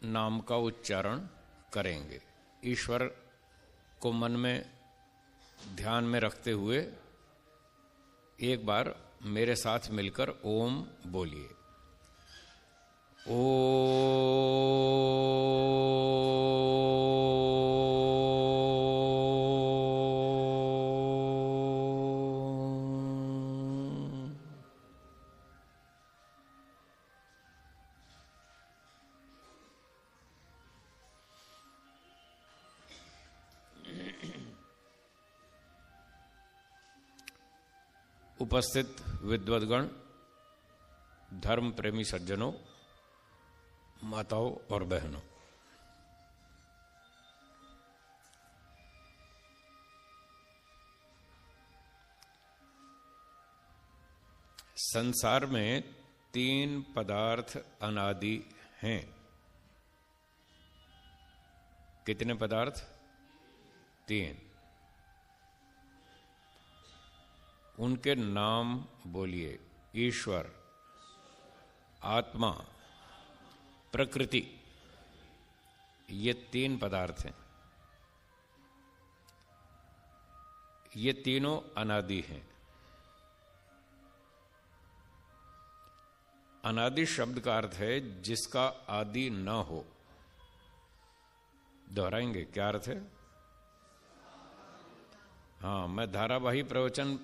नाम का उच्चारण करेंगे। ईश्वर को मन में ध्यान में रखते हुए एक बार मेरे साथ मिलकर ओम बोलिए। उपस्थित विद्वद्गण, धर्म प्रेमी सज्जनों, माताओं और बहनों, संसार में 3 पदार्थ अनादि हैं। कितने पदार्थ? 3। उनके नाम बोलिए। ईश्वर, आत्मा, प्रकृति। ये 3 पदार्थ हैं। ये तीनों अनादि हैं। अनादि शब्द का अर्थ है जिसका आदि न हो। दोहराएंगे, क्या अर्थ है? हाँ, मैं धारावाही प्रवचन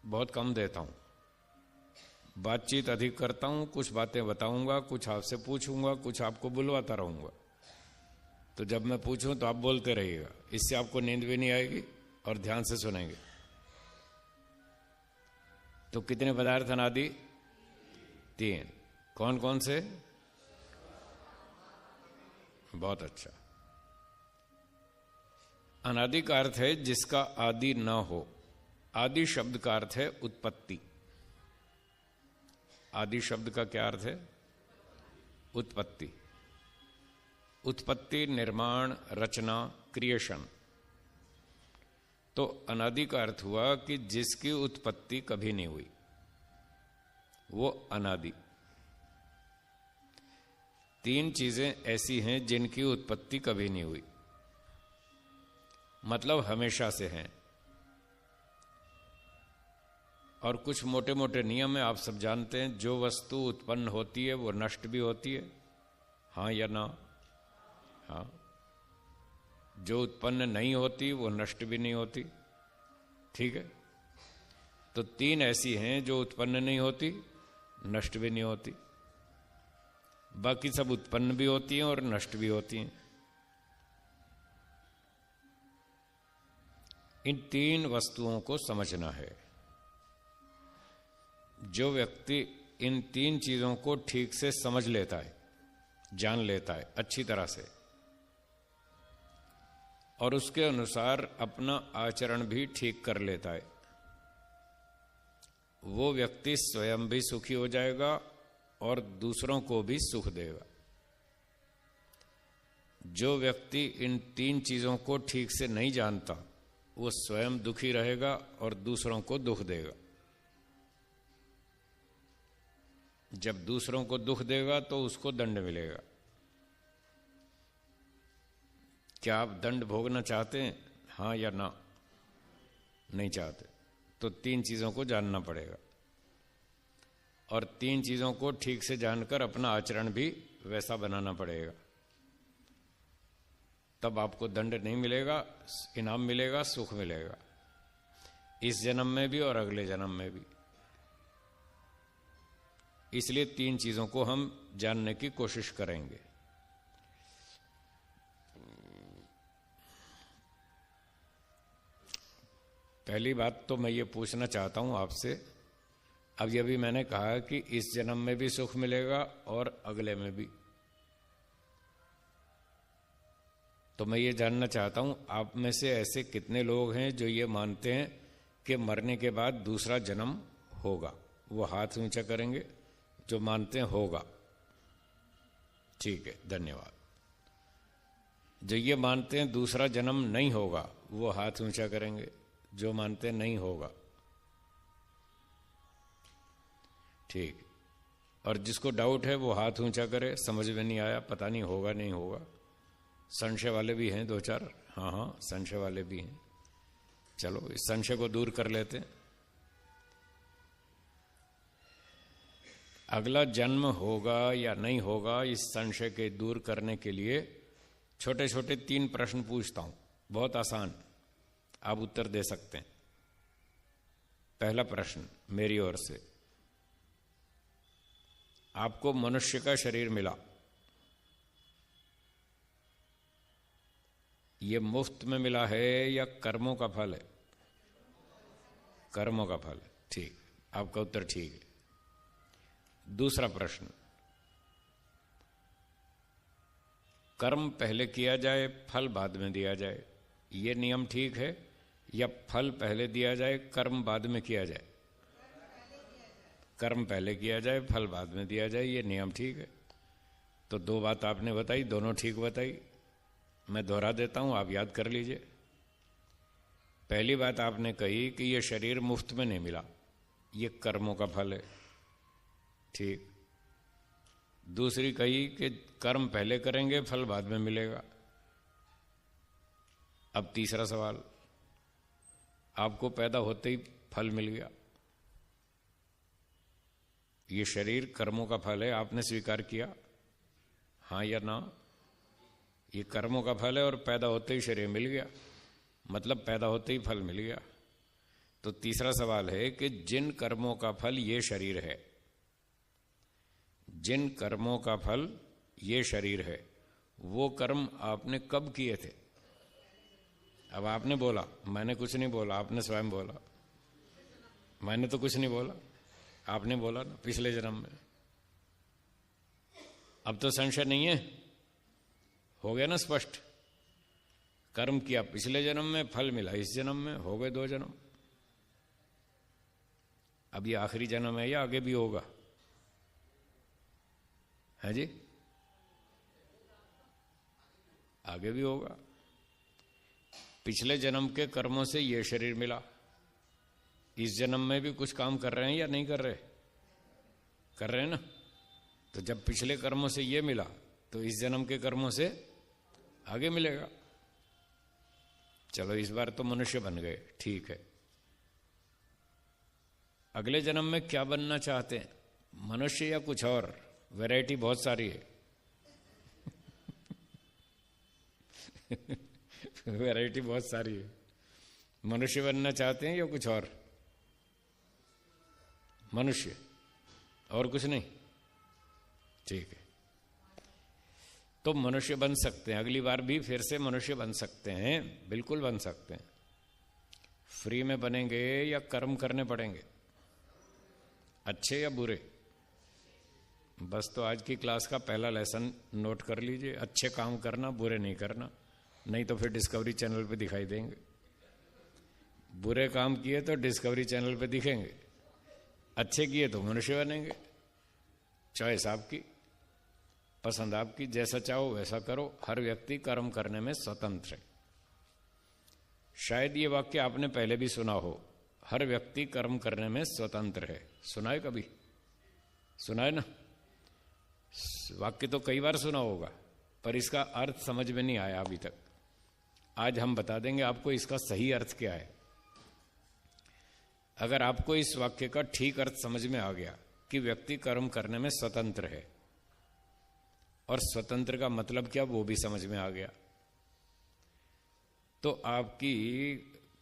बहुत कम देता हूं, बातचीत अधिक करता हूं। कुछ बातें बताऊंगा, कुछ आपसे पूछूंगा, कुछ आपको बुलवाता रहूंगा। तो जब मैं पूछूं तो आप बोलते रहिएगा, इससे आपको नींद भी नहीं आएगी और ध्यान से सुनेंगे। तो कितने पदार्थ अनादि? 3। कौन कौन से? बहुत अच्छा। अनादि का अर्थ है जिसका आदि न हो। आदि शब्द का अर्थ है उत्पत्ति। आदि शब्द का क्या अर्थ है? उत्पत्ति। उत्पत्ति, निर्माण, रचना, क्रिएशन। तो अनादि का अर्थ हुआ कि जिसकी उत्पत्ति कभी नहीं हुई, वो अनादि। 3 चीजें ऐसी हैं जिनकी उत्पत्ति कभी नहीं हुई, मतलब हमेशा से हैं। और कुछ मोटे मोटे नियम है, आप सब जानते हैं। जो वस्तु उत्पन्न होती है वो नष्ट भी होती है, हाँ या ना? हाँ। जो उत्पन्न नहीं होती वो नष्ट भी नहीं होती। ठीक है। तो 3 ऐसी हैं जो उत्पन्न नहीं होती, नष्ट भी नहीं होती। बाकी सब उत्पन्न भी होती हैं और नष्ट भी होती हैं। इन 3 वस्तुओं को समझना है। जो व्यक्ति इन 3 चीजों को ठीक से समझ लेता है, जान लेता है अच्छी तरह से, और उसके अनुसार अपना आचरण भी ठीक कर लेता है, वो व्यक्ति स्वयं भी सुखी हो जाएगा और दूसरों को भी सुख देगा। जो व्यक्ति इन 3 चीजों को ठीक से नहीं जानता, वो स्वयं दुखी रहेगा और दूसरों को दुख देगा। जब दूसरों को दुख देगा तो उसको दंड मिलेगा। क्या आप दंड भोगना चाहते हैं? हाँ या ना? नहीं चाहते। तो 3 चीजों को जानना पड़ेगा, और 3 चीजों को ठीक से जानकर अपना आचरण भी वैसा बनाना पड़ेगा। तब आपको दंड नहीं मिलेगा, इनाम मिलेगा, सुख मिलेगा, इस जन्म में भी और अगले जन्म में भी। इसलिए 3 चीजों को हम जानने की कोशिश करेंगे। पहली बात तो मैं ये पूछना चाहता हूं आपसे, अब ये भी मैंने कहा कि इस जन्म में भी सुख मिलेगा और अगले में भी। तो मैं ये जानना चाहता हूं, आप में से ऐसे कितने लोग हैं जो ये मानते हैं कि मरने के बाद दूसरा जन्म होगा? वो हाथ ऊंचा करेंगे जो मानते हैं होगा। ठीक है, धन्यवाद। जो ये मानते हैं दूसरा जन्म नहीं होगा, वो हाथ ऊंचा करेंगे जो मानते हैं नहीं होगा। ठीक। और जिसको डाउट है वो हाथ ऊंचा करे। समझ में नहीं आया, पता नहीं होगा नहीं होगा। संशय वाले भी हैं दो चार। हाँ हाँ, संशय वाले भी हैं। चलो इस संशय को दूर कर लेते हैं। अगला जन्म होगा या नहीं होगा, इस संशय के दूर करने के लिए छोटे छोटे 3 प्रश्न पूछता हूं, बहुत आसान, आप उत्तर दे सकते हैं। पहला प्रश्न मेरी ओर से, आपको मनुष्य का शरीर मिला, ये मुफ्त में मिला है या कर्मों का फल है? कर्मों का फल है। ठीक, आपका उत्तर ठीक है। दूसरा प्रश्न, कर्म पहले किया जाए फल बाद में दिया जाए, ये नियम ठीक है या फल पहले दिया जाए कर्म बाद में किया जाए? कर्म पहले किया जाए फल बाद में दिया जाए, ये नियम ठीक है। तो 2 बात आपने बताई, दोनों ठीक बताई। मैं दोहरा देता हूं, आप याद कर लीजिए। पहली बात आपने कही कि ये शरीर मुफ्त में नहीं मिला, ये कर्मों का फल है, ठीक। दूसरी कही कि कर्म पहले करेंगे फल बाद में मिलेगा। अब तीसरा सवाल, आपको पैदा होते ही फल मिल गया, ये शरीर कर्मों का फल है, आपने स्वीकार किया, हाँ या ना? ये कर्मों का फल है और पैदा होते ही शरीर मिल गया, मतलब पैदा होते ही फल मिल गया। तो तीसरा सवाल है कि जिन कर्मों का फल ये शरीर है, जिन कर्मों का फल ये शरीर है, वो कर्म आपने कब किए थे? अब आपने बोला, मैंने कुछ नहीं बोला, आपने स्वयं बोला। मैंने तो कुछ नहीं बोला, आपने बोला ना, पिछले जन्म में। अब तो संशय नहीं है, हो गया ना स्पष्ट। कर्म किया पिछले जन्म में, फल मिला इस जन्म में, हो गए 2 जन्म। अब ये आखिरी जन्म है या आगे भी होगा? है जी, आगे भी होगा। पिछले जन्म के कर्मों से ये शरीर मिला, इस जन्म में भी कुछ काम कर रहे हैं या नहीं कर रहे? कर रहे हैं ना। तो जब पिछले कर्मों से ये मिला तो इस जन्म के कर्मों से आगे मिलेगा। चलो इस बार तो मनुष्य बन गए, ठीक है। अगले जन्म में क्या बनना चाहते हैं? मनुष्य या कुछ और? वैरायटी बहुत सारी है। वैरायटी बहुत सारी है। मनुष्य बनना चाहते हैं या कुछ और? मनुष्य, और कुछ नहीं? ठीक है, तो मनुष्य बन सकते हैं। अगली बार भी फिर से मनुष्य बन सकते हैं, बिल्कुल बन सकते हैं। फ्री में बनेंगे या कर्म करने पड़ेंगे? अच्छे या बुरे? बस तो आज की क्लास का पहला लेसन नोट कर लीजिए, अच्छे काम करना, बुरे नहीं करना, नहीं तो फिर डिस्कवरी चैनल पे दिखाई देंगे। बुरे काम किए तो डिस्कवरी चैनल पे दिखेंगे, अच्छे किए तो मनुष्य बनेंगे। चॉइस आपकी, पसंद आपकी, जैसा चाहो वैसा करो। हर व्यक्ति कर्म करने में स्वतंत्र है। शायद ये वाक्य आपने पहले भी सुना हो, हर व्यक्ति कर्म करने में स्वतंत्र है। सुना है कभी? सुना है ना? वाक्य तो कई बार सुना होगा, पर इसका अर्थ समझ में नहीं आया अभी तक। आज हम बता देंगे आपको इसका सही अर्थ क्या है। अगर आपको इस वाक्य का ठीक अर्थ समझ में आ गया कि व्यक्ति कर्म करने में स्वतंत्र है, और स्वतंत्र का मतलब क्या वो भी समझ में आ गया, तो आपकी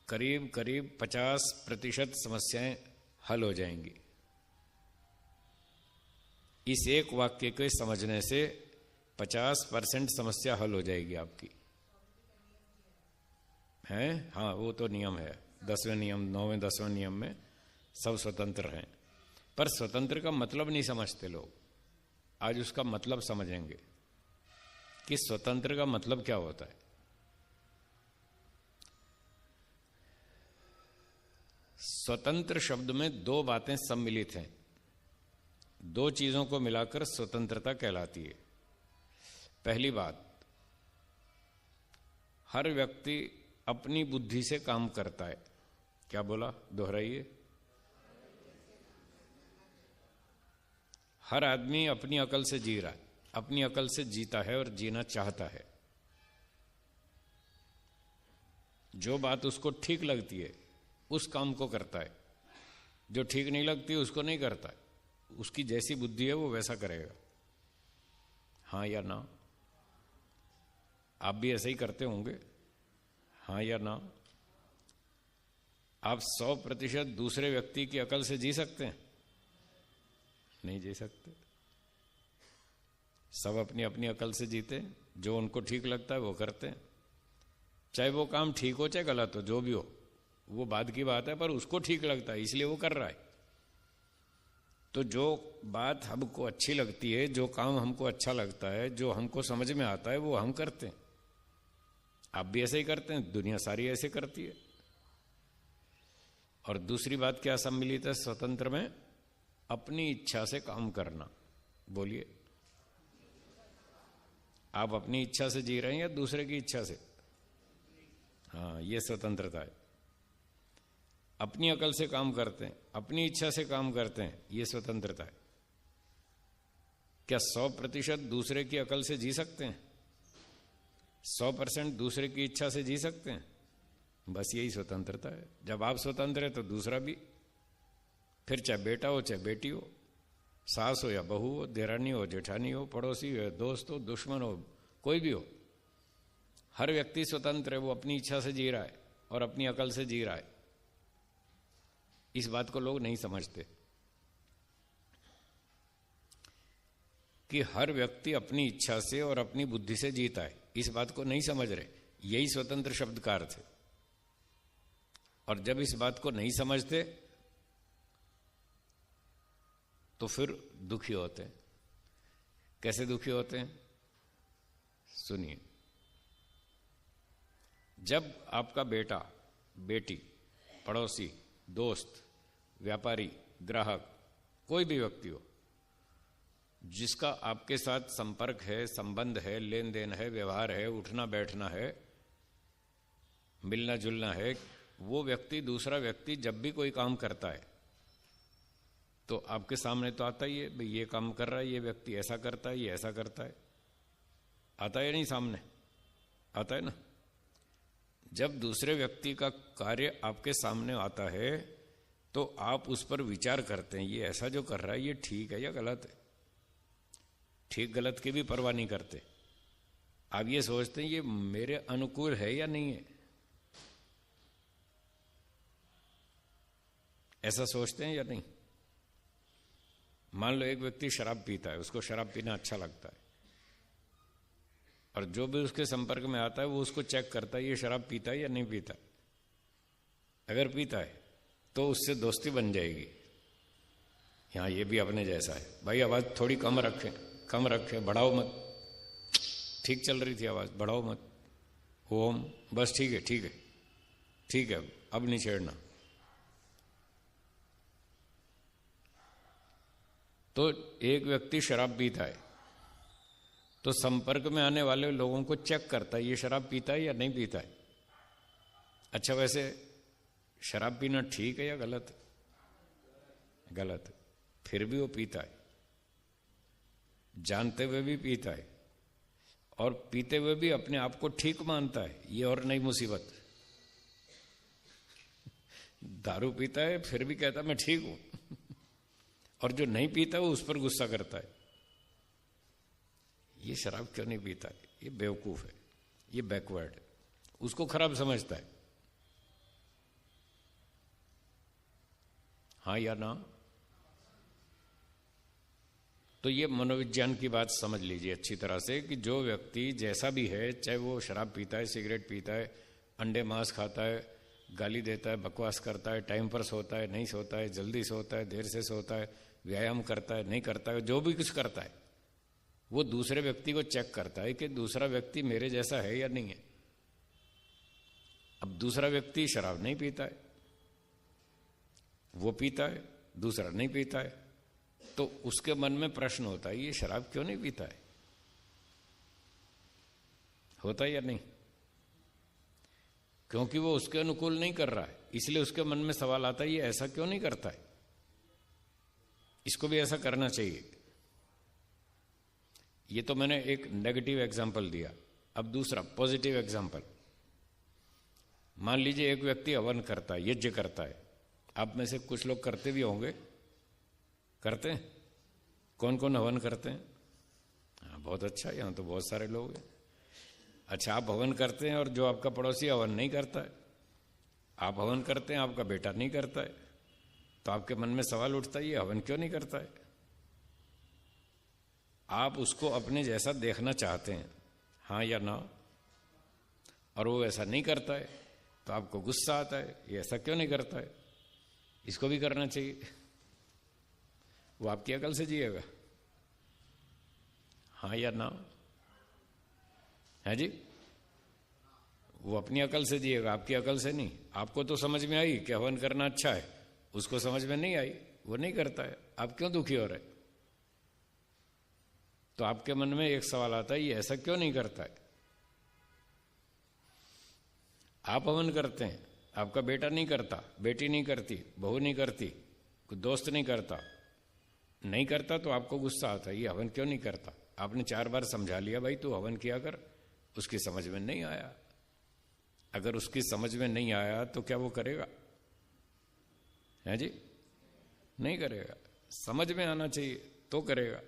करीब करीब 50% समस्याएं हल हो जाएंगी। इस एक वाक्य को समझने से 50% समस्या हल हो जाएगी आपकी। हैं? हाँ, वो तो नियम है, 10वें नियम, 9वें 10वें नियम में सब स्वतंत्र हैं। पर स्वतंत्र का मतलब नहीं समझते लोग। आज उसका मतलब समझेंगे कि स्वतंत्र का मतलब क्या होता है। स्वतंत्र शब्द में 2 बातें सम्मिलित हैं, 2 चीजों को मिलाकर स्वतंत्रता कहलाती है। पहली बात, हर व्यक्ति अपनी बुद्धि से काम करता है। क्या बोला? दोहराइए। हर आदमी अपनी अकल से जी रहा है, अपनी अकल से जीता है और जीना चाहता है। जो बात उसको ठीक लगती है उस काम को करता है, जो ठीक नहीं लगती उसको नहीं करता है। उसकी जैसी बुद्धि है वो वैसा करेगा। हाँ या ना? आप भी ऐसे ही करते होंगे, हाँ या ना? आप 100% दूसरे व्यक्ति की अकल से जी सकते हैं? नहीं जी सकते। सब अपनी अपनी अकल से जीते, जो उनको ठीक लगता है वो करते हैं। चाहे वो काम ठीक हो चाहे गलत हो, जो भी हो वो बाद की बात है, पर उसको ठीक लगता है इसलिए वो कर रहा है। तो जो बात हमको अच्छी लगती है, जो काम हमको अच्छा लगता है, जो हमको समझ में आता है वो हम करते हैं। आप भी ऐसे ही करते हैं, दुनिया सारी ऐसे करती है। और दूसरी बात क्या सम्मिलित है स्वतंत्र में? अपनी इच्छा से काम करना। बोलिए, आप अपनी इच्छा से जी रहे हैं या दूसरे की इच्छा से? हाँ, ये स्वतंत्रता है। अपनी अकल से काम करते हैं, अपनी इच्छा से काम करते हैं, ये स्वतंत्रता है। क्या 100% दूसरे की अकल से जी सकते हैं? 100% दूसरे की इच्छा से जी सकते हैं? बस यही स्वतंत्रता है। जब आप स्वतंत्र है तो दूसरा भी। फिर चाहे बेटा हो चाहे बेटी हो, सास हो या बहू हो, देरानी हो जेठानी हो, पड़ोसी हो, दोस्त हो, दुश्मन हो, कोई भी हो, हर व्यक्ति स्वतंत्र है। वो अपनी इच्छा से जी रहा है और अपनी अकल से जी रहा है। इस बात को लोग नहीं समझते कि हर व्यक्ति अपनी इच्छा से और अपनी बुद्धि से जीता है। इस बात को नहीं समझ रहे। यही स्वतंत्र शब्द का अर्थ है। और जब इस बात को नहीं समझते तो फिर दुखी होते हैं। कैसे दुखी होते हैं? सुनिए, जब आपका बेटा, बेटी, पड़ोसी, दोस्त, व्यापारी, ग्राहक, कोई भी व्यक्ति हो जिसका आपके साथ संपर्क है, संबंध है, लेन देन है, व्यवहार है, उठना बैठना है, मिलना जुलना है, वो व्यक्ति, दूसरा व्यक्ति जब भी कोई काम करता है तो आपके सामने तो आता ही है, भाई ये काम कर रहा है, ये व्यक्ति ऐसा करता है, ये ऐसा करता है। आता है नहीं? सामने आता है ना। जब दूसरे व्यक्ति का कार्य आपके सामने आता है तो आप उस पर विचार करते हैं, ये ऐसा जो कर रहा है ये ठीक है या गलत है। ठीक गलत की भी परवाह नहीं करते। आप ये सोचते हैं ये मेरे अनुकूल है या नहीं है, ऐसा सोचते हैं या नहीं? मान लो एक व्यक्ति शराब पीता है, उसको शराब पीना अच्छा लगता है, और जो भी उसके संपर्क में आता है वो उसको चेक करता है ये शराब पीता है या नहीं पीता। अगर पीता है तो उससे दोस्ती बन जाएगी। हाँ, ये भी अपने जैसा है, भाई आवाज थोड़ी कम रखें, कम रखें, बढ़ाओ मत। ठीक चल रही थी आवाज, बढ़ाओ मत। ओम, बस ठीक है, ठीक है, ठीक है, अब नहीं छेड़ना। तो एक व्यक्ति शराब पीता है तो संपर्क में आने वाले लोगों को चेक करता है ये शराब पीता है या नहीं पीता है। अच्छा, वैसे शराब पीना ठीक है या गलत है? गलत है। फिर भी वो पीता है, जानते हुए भी पीता है, और पीते हुए भी अपने आप को ठीक मानता है। ये और नई मुसीबत। दारू पीता है फिर भी कहता मैं ठीक हूं, और जो नहीं पीता वो उस पर गुस्सा करता है, ये शराब क्यों नहीं पीता है, ये बेवकूफ है, ये बैकवर्ड है, उसको खराब समझता है। हाँ या ना? तो ये मनोविज्ञान की बात समझ लीजिए अच्छी तरह से कि जो व्यक्ति जैसा भी है, चाहे वो शराब पीता है, सिगरेट पीता है, अंडे मांस खाता है, गाली देता है, बकवास करता है, टाइम पर सोता है, नहीं सोता है, जल्दी सोता है, देर से सोता है, व्यायाम करता है, नहीं करता है, जो भी कुछ करता है वो दूसरे व्यक्ति को चेक करता है कि दूसरा व्यक्ति मेरे जैसा है या नहीं है। अब दूसरा व्यक्ति शराब नहीं पीता है, वो पीता है, दूसरा नहीं पीता है, तो उसके मन में प्रश्न होता है ये शराब क्यों नहीं पीता है? होता है या नहीं? क्योंकि वो उसके अनुकूल नहीं कर रहा है, इसलिए उसके मन में सवाल आता है ये ऐसा क्यों नहीं करता है, इसको भी ऐसा करना चाहिए। ये तो मैंने एक नेगेटिव एग्जाम्पल दिया। अब दूसरा पॉजिटिव एग्जाम्पल। मान लीजिए एक व्यक्ति हवन करता है, यज्ञ करता है। आप में से कुछ लोग करते भी होंगे, करते हैं? कौन कौन हवन करते हैं? हाँ, बहुत अच्छा, यहाँ तो बहुत सारे लोग हैं। अच्छा, आप हवन करते हैं और जो आपका पड़ोसी हवन नहीं करता है, आप हवन करते हैं, आपका बेटा नहीं करता है, तो आपके मन में सवाल उठता है ये हवन क्यों नहीं करता है? आप उसको अपने जैसा देखना चाहते हैं, हाँ या ना, और वो ऐसा नहीं करता है तो आपको गुस्सा आता है, ये ऐसा क्यों नहीं करता है, इसको भी करना चाहिए। वो आपकी अकल से जिएगा, हाँ या ना? है जी? वो अपनी अकल से जिएगा, आपकी अकल से नहीं। आपको तो समझ में आई कि हवन करना अच्छा है, उसको समझ में नहीं आई, वो नहीं करता है, आप क्यों दुखी हो रहे? तो आपके मन में एक सवाल आता है, ये ऐसा क्यों नहीं करता है? आप हवन करते हैं, आपका बेटा नहीं करता, बेटी नहीं करती, बहू नहीं करती, कोई दोस्त नहीं करता, नहीं करता तो आपको गुस्सा आता है, ये हवन क्यों नहीं करता? आपने 4 बार समझा लिया, भाई तू हवन किया कर, उसकी समझ में नहीं आया। अगर उसकी समझ में नहीं आया तो क्या वो करेगा? है जी? नहीं करेगा। समझ में आना चाहिए तो करेगा,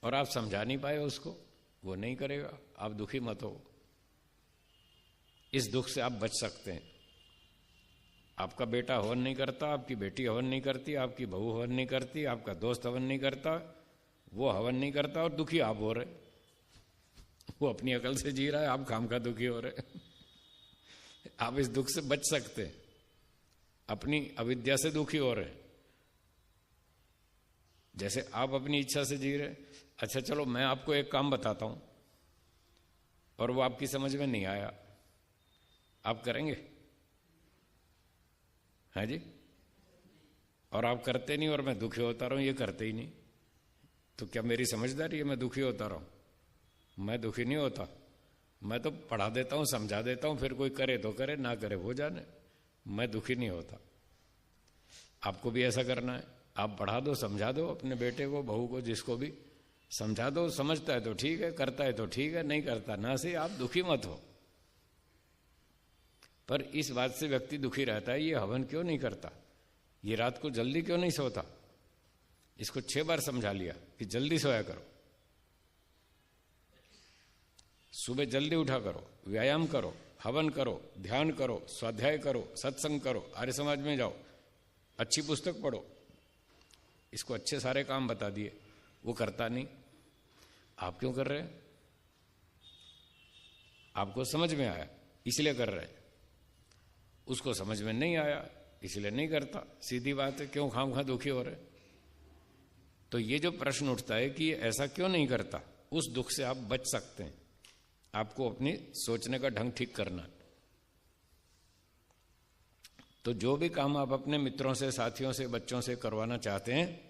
और आप समझा नहीं पाए उसको, वो नहीं करेगा। आप दुखी मत हो, इस दुख से आप बच सकते हैं। आपका बेटा हवन नहीं करता, आपकी बेटी हवन नहीं करती, आपकी बहू हवन नहीं करती, आपका दोस्त हवन नहीं करता, वो हवन नहीं करता और दुखी आप हो रहे। वो अपनी अकल से जी रहा है, आप खामखा दुखी हो रहे। आप इस दुख से बच सकते हैं, अपनी अविद्या से दुखी हो रहे। जैसे आप अपनी इच्छा से जी रहे। अच्छा चलो मैं आपको एक काम बताता हूं और वो आपकी समझ में नहीं आया, आप करेंगे? है जी? और आप करते नहीं और मैं दुखी होता रहूं, ये करते ही नहीं, तो क्या मेरी समझदारी है मैं दुखी होता रहूं? मैं दुखी नहीं होता, मैं तो पढ़ा देता हूं, समझा देता हूं, फिर कोई करे तो करे, ना करे वो जाने, मैं दुखी नहीं होता। आपको भी ऐसा करना है, आप पढ़ा दो, समझा दो अपने बेटे को, बहू को, जिसको भी समझा दो, समझता है तो ठीक है, करता है तो ठीक है, नहीं करता ना सही, आप दुखी मत हो। पर इस बात से व्यक्ति दुखी रहता है, ये हवन क्यों नहीं करता, ये रात को जल्दी क्यों नहीं सोता। इसको 6 बार समझा लिया कि जल्दी सोया करो, सुबह जल्दी उठा करो, व्यायाम करो, हवन करो, ध्यान करो, स्वाध्याय करो, सत्संग करो, आर्य समाज में जाओ, अच्छी पुस्तक पढ़ो। इसको अच्छे सारे काम बता दिए, वो करता नहीं। आप क्यों कर रहे हैं? आपको समझ में आया इसलिए कर रहे हैं, उसको समझ में नहीं आया इसलिए नहीं करता। सीधी बात है, क्यों खामखा दुखी हो रहे? तो ये जो प्रश्न उठता है कि ऐसा क्यों नहीं करता, उस दुख से आप बच सकते हैं। आपको अपनी सोचने का ढंग ठीक करना है। तो जो भी काम आप अपने मित्रों से, साथियों से, बच्चों से करवाना चाहते हैं,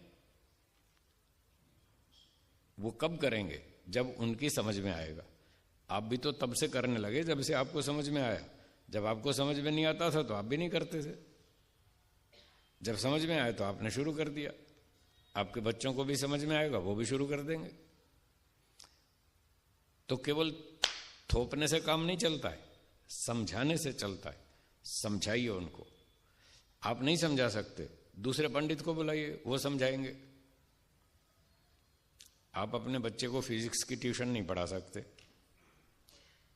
वो कब करेंगे? जब उनकी समझ में आएगा। आप भी तो तब से करने लगे जब से आपको समझ में आया। जब आपको समझ में नहीं आता था तो आप भी नहीं करते थे, जब समझ में आया तो आपने शुरू कर दिया। आपके बच्चों को भी समझ में आएगा, वो भी शुरू कर देंगे। तो केवल थोपने से काम नहीं चलता है, समझाने से चलता है। समझाइए उनको। आप नहीं समझा सकते, दूसरे पंडित को बुलाइए, वो समझाएंगे। आप अपने बच्चे को फिजिक्स की ट्यूशन नहीं पढ़ा सकते,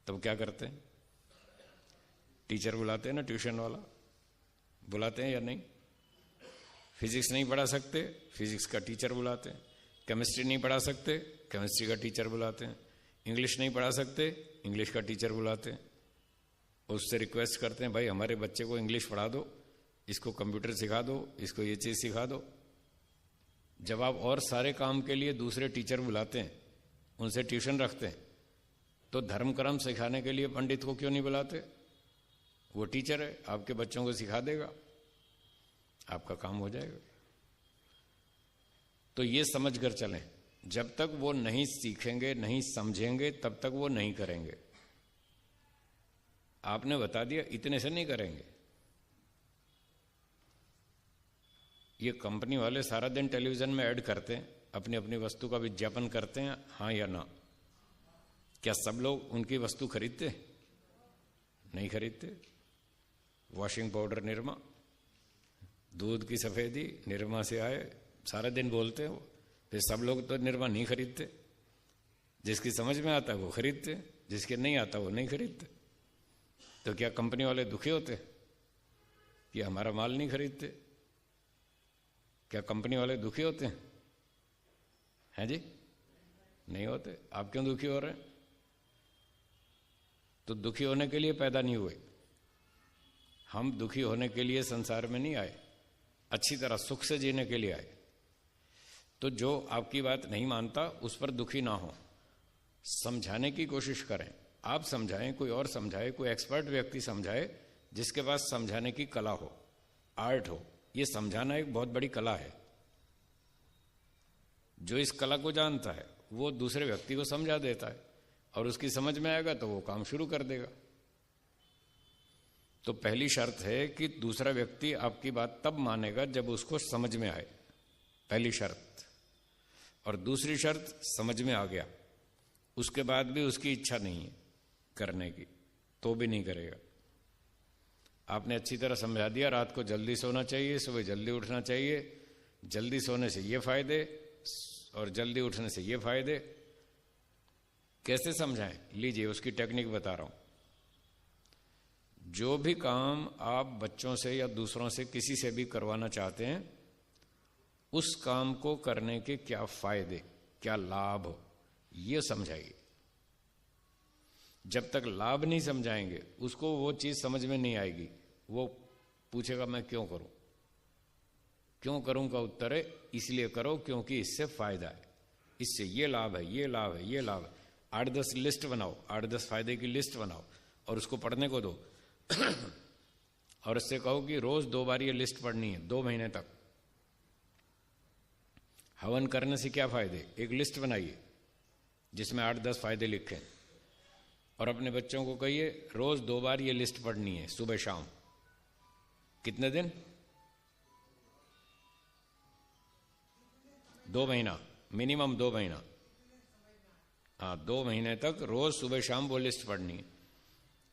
तब क्या करते हैं? टीचर बुलाते हैं ना, ट्यूशन वाला बुलाते हैं या नहीं? फिजिक्स नहीं पढ़ा सकते, फिजिक्स का टीचर बुलाते हैं। केमिस्ट्री नहीं पढ़ा सकते, केमिस्ट्री का टीचर बुलाते हैं। इंग्लिश नहीं पढ़ा सकते, इंग्लिश का टीचर बुलाते हैं। उससे रिक्वेस्ट करते हैं, भाई हमारे बच्चे को इंग्लिश पढ़ा दो, इसको कंप्यूटर सिखा दो, इसको ये चीज़ सिखा दो। जब आप और सारे काम के लिए दूसरे टीचर बुलाते हैं, उनसे ट्यूशन रखते हैं, तो धर्म कर्म सिखाने के लिए पंडित को क्यों नहीं बुलाते? वो टीचर है, आपके बच्चों को सिखा देगा, आपका काम हो जाएगा। तो ये समझ कर चलें, जब तक वो नहीं सीखेंगे, नहीं समझेंगे, तब तक वो नहीं करेंगे। आपने बता दिया इतने से नहीं करेंगे। ये कंपनी वाले सारा दिन टेलीविजन में ऐड करते हैं, अपनी अपनी वस्तु का विज्ञापन करते हैं, हाँ या ना? क्या सब लोग उनकी वस्तु खरीदते? नहीं खरीदते। वॉशिंग पाउडर निरमा, दूध की सफेदी निरमा से आए, सारा दिन बोलते हो, फिर सब लोग तो निरमा नहीं खरीदते। जिसकी समझ में आता है वो खरीदते, जिसके नहीं आता वो नहीं खरीदते। तो क्या कंपनी वाले दुखी होते कि हमारा माल नहीं खरीदते? क्या कंपनी वाले दुखी होते हैं जी? नहीं होते। आप क्यों दुखी हो रहे हैं? तो दुखी होने के लिए पैदा नहीं हुए। हम दुखी होने के लिए संसार में नहीं आए, अच्छी तरह सुख से जीने के लिए आए। तो जो आपकी बात नहीं मानता उस पर दुखी ना हो, समझाने की कोशिश करें। आप समझाएं, कोई और समझाए, कोई एक्सपर्ट व्यक्ति समझाए, जिसके पास समझाने की कला हो, आर्ट हो। ये समझाना एक बहुत बड़ी कला है। जो इस कला को जानता है वो दूसरे व्यक्ति को समझा देता है, और उसकी समझ में आएगा तो वो काम शुरू कर देगा। तो पहली शर्त है कि दूसरा व्यक्ति आपकी बात तब मानेगा जब उसको समझ में आए, पहली शर्त। और दूसरी शर्त, समझ में आ गया, उसके बाद भी उसकी इच्छा नहीं है करने की, तो भी नहीं करेगा। आपने अच्छी तरह समझा दिया, रात को जल्दी सोना चाहिए, सुबह जल्दी उठना चाहिए, जल्दी सोने से ये फायदे और जल्दी उठने से ये फायदे। कैसे समझाएं? लीजिए उसकी टेक्निक बता रहा हूं। जो भी काम आप बच्चों से या दूसरों से किसी से भी करवाना चाहते हैं, उस काम को करने के क्या फायदे, क्या लाभ, ये समझाइए। जब तक लाभ नहीं समझाएंगे उसको वो चीज समझ में नहीं आएगी। वो पूछेगा मैं क्यों करूं? क्यों करूं का उत्तर है इसलिए करो क्योंकि इससे फायदा है, इससे ये लाभ है, ये लाभ है, ये लाभ है। 8-10 लिस्ट बनाओ, 8-10 फायदे की लिस्ट बनाओ और उसको पढ़ने को दो और उससे कहो कि रोज 2 बार ये लिस्ट पढ़नी है 2 महीने तक। हवन करने से क्या फायदे, एक लिस्ट बनाइए जिसमें 8-10 फायदे लिखे, और अपने बच्चों को कहिए रोज 2 बार ये लिस्ट पढ़नी है, सुबह शाम। कितने दिन? 2 महीना, मिनिमम 2 महीना। हाँ, 2 महीने तक रोज सुबह शाम वो लिस्ट पढ़नी है।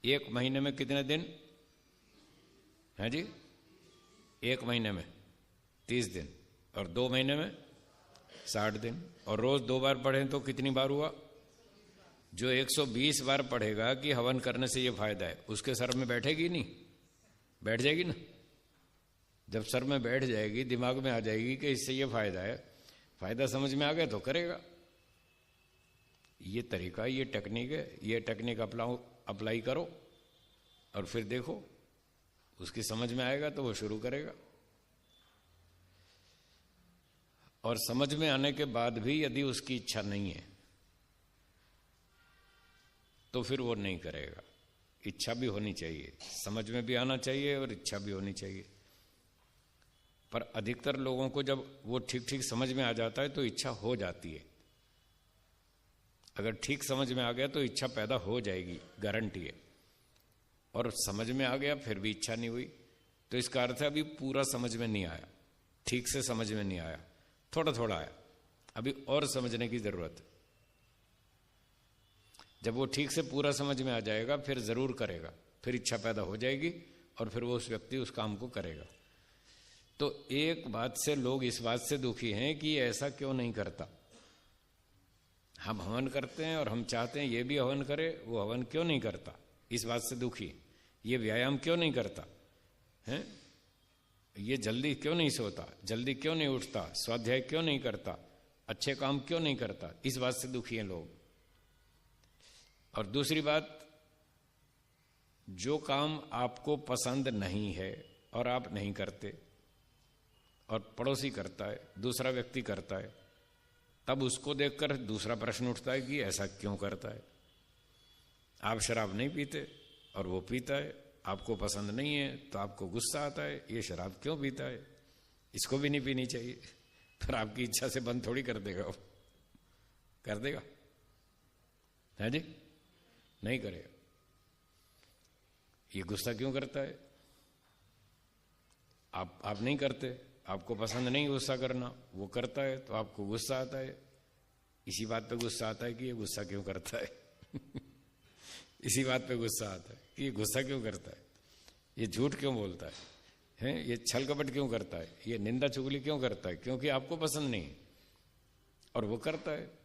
1 महीने में कितने दिन है जी? 1 महीने में 30 दिन, और 2 महीने में 60 दिन। और रोज 2 बार पढ़ें तो कितनी बार हुआ? जो 120 बार पढ़ेगा कि हवन करने से ये फायदा है, उसके सर में बैठेगी नहीं? बैठ जाएगी ना। जब सर में बैठ जाएगी, दिमाग में आ जाएगी कि इससे ये फायदा है, फायदा समझ में आ गया तो करेगा। ये तरीका, ये टेक्निक है। ये टेक्निक अप्लाई करो और फिर देखो उसकी समझ में आएगा तो वो शुरू करेगा। और समझ में आने के बाद भी यदि उसकी इच्छा नहीं है तो फिर वो नहीं करेगा। इच्छा भी होनी चाहिए, समझ में भी आना चाहिए और इच्छा भी होनी चाहिए। पर अधिकतर लोगों को जब वो ठीक ठीक समझ में आ जाता है तो इच्छा हो जाती है। अगर ठीक समझ में आ गया तो इच्छा पैदा हो जाएगी, गारंटी है। और समझ में आ गया फिर भी इच्छा नहीं हुई तो इसका अर्थ है अभी पूरा समझ में नहीं आया, ठीक से समझ में नहीं आया, थोड़ा थोड़ा आया, अभी और समझने की जरूरत है। जब वो ठीक से पूरा समझ में आ जाएगा फिर जरूर करेगा, फिर इच्छा पैदा हो जाएगी और फिर वो उस व्यक्ति उस काम को करेगा। तो एक बात से लोग इस बात से दुखी हैं कि ऐसा क्यों नहीं करता। हम हवन करते हैं और हम चाहते हैं ये भी हवन करे, वो हवन क्यों नहीं करता, इस बात से दुखी। ये व्यायाम क्यों नहीं करता है, ये जल्दी क्यों नहीं सोता, जल्दी क्यों नहीं उठता, स्वाध्याय क्यों नहीं करता, अच्छे काम क्यों नहीं करता, इस बात से दुखी हैं लोग। और दूसरी बात, जो काम आपको पसंद नहीं है और आप नहीं करते और पड़ोसी करता है, दूसरा व्यक्ति करता है, तब उसको देखकर दूसरा प्रश्न उठता है कि ऐसा क्यों करता है। आप शराब नहीं पीते और वो पीता है, आपको पसंद नहीं है तो आपको गुस्सा आता है, ये शराब क्यों पीता है, इसको भी नहीं पीनी चाहिए। फिर आपकी इच्छा से बंद थोड़ी कर देगा वो, कर देगा है जी? नहीं करेगा। ये गुस्सा क्यों करता है, आप नहीं करते, आपको पसंद नहीं गुस्सा करना, वो करता है तो आपको गुस्सा आता है। इसी बात पे गुस्सा आता है कि ये गुस्सा क्यों करता है इसी बात पे गुस्सा आता है कि ये गुस्सा क्यों करता है, ये झूठ क्यों बोलता है, ये छल कपट क्यों करता है, ये निंदा चुगली क्यों करता है, क्योंकि आपको पसंद नहीं है और वो करता है।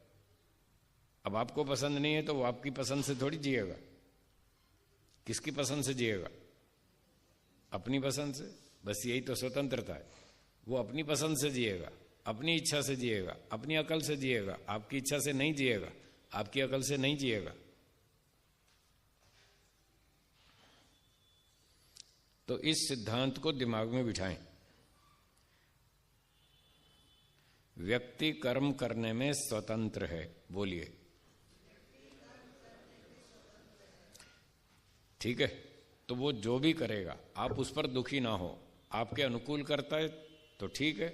अब आपको पसंद नहीं है तो वो आपकी पसंद से थोड़ी जिएगा। किसकी पसंद से जिएगा? अपनी पसंद से। बस यही तो स्वतंत्रता है। वो अपनी पसंद से जिएगा, अपनी इच्छा से जिएगा, अपनी अकल से जिएगा। आपकी इच्छा से नहीं जिएगा, आपकी अकल से नहीं जिएगा। तो इस सिद्धांत को दिमाग में बिठाएं। व्यक्ति कर्म करने में स्वतंत्र है। बोलिए, ठीक है? तो वो जो भी करेगा आप उस पर दुखी ना हो। आपके अनुकूल करता है तो ठीक है,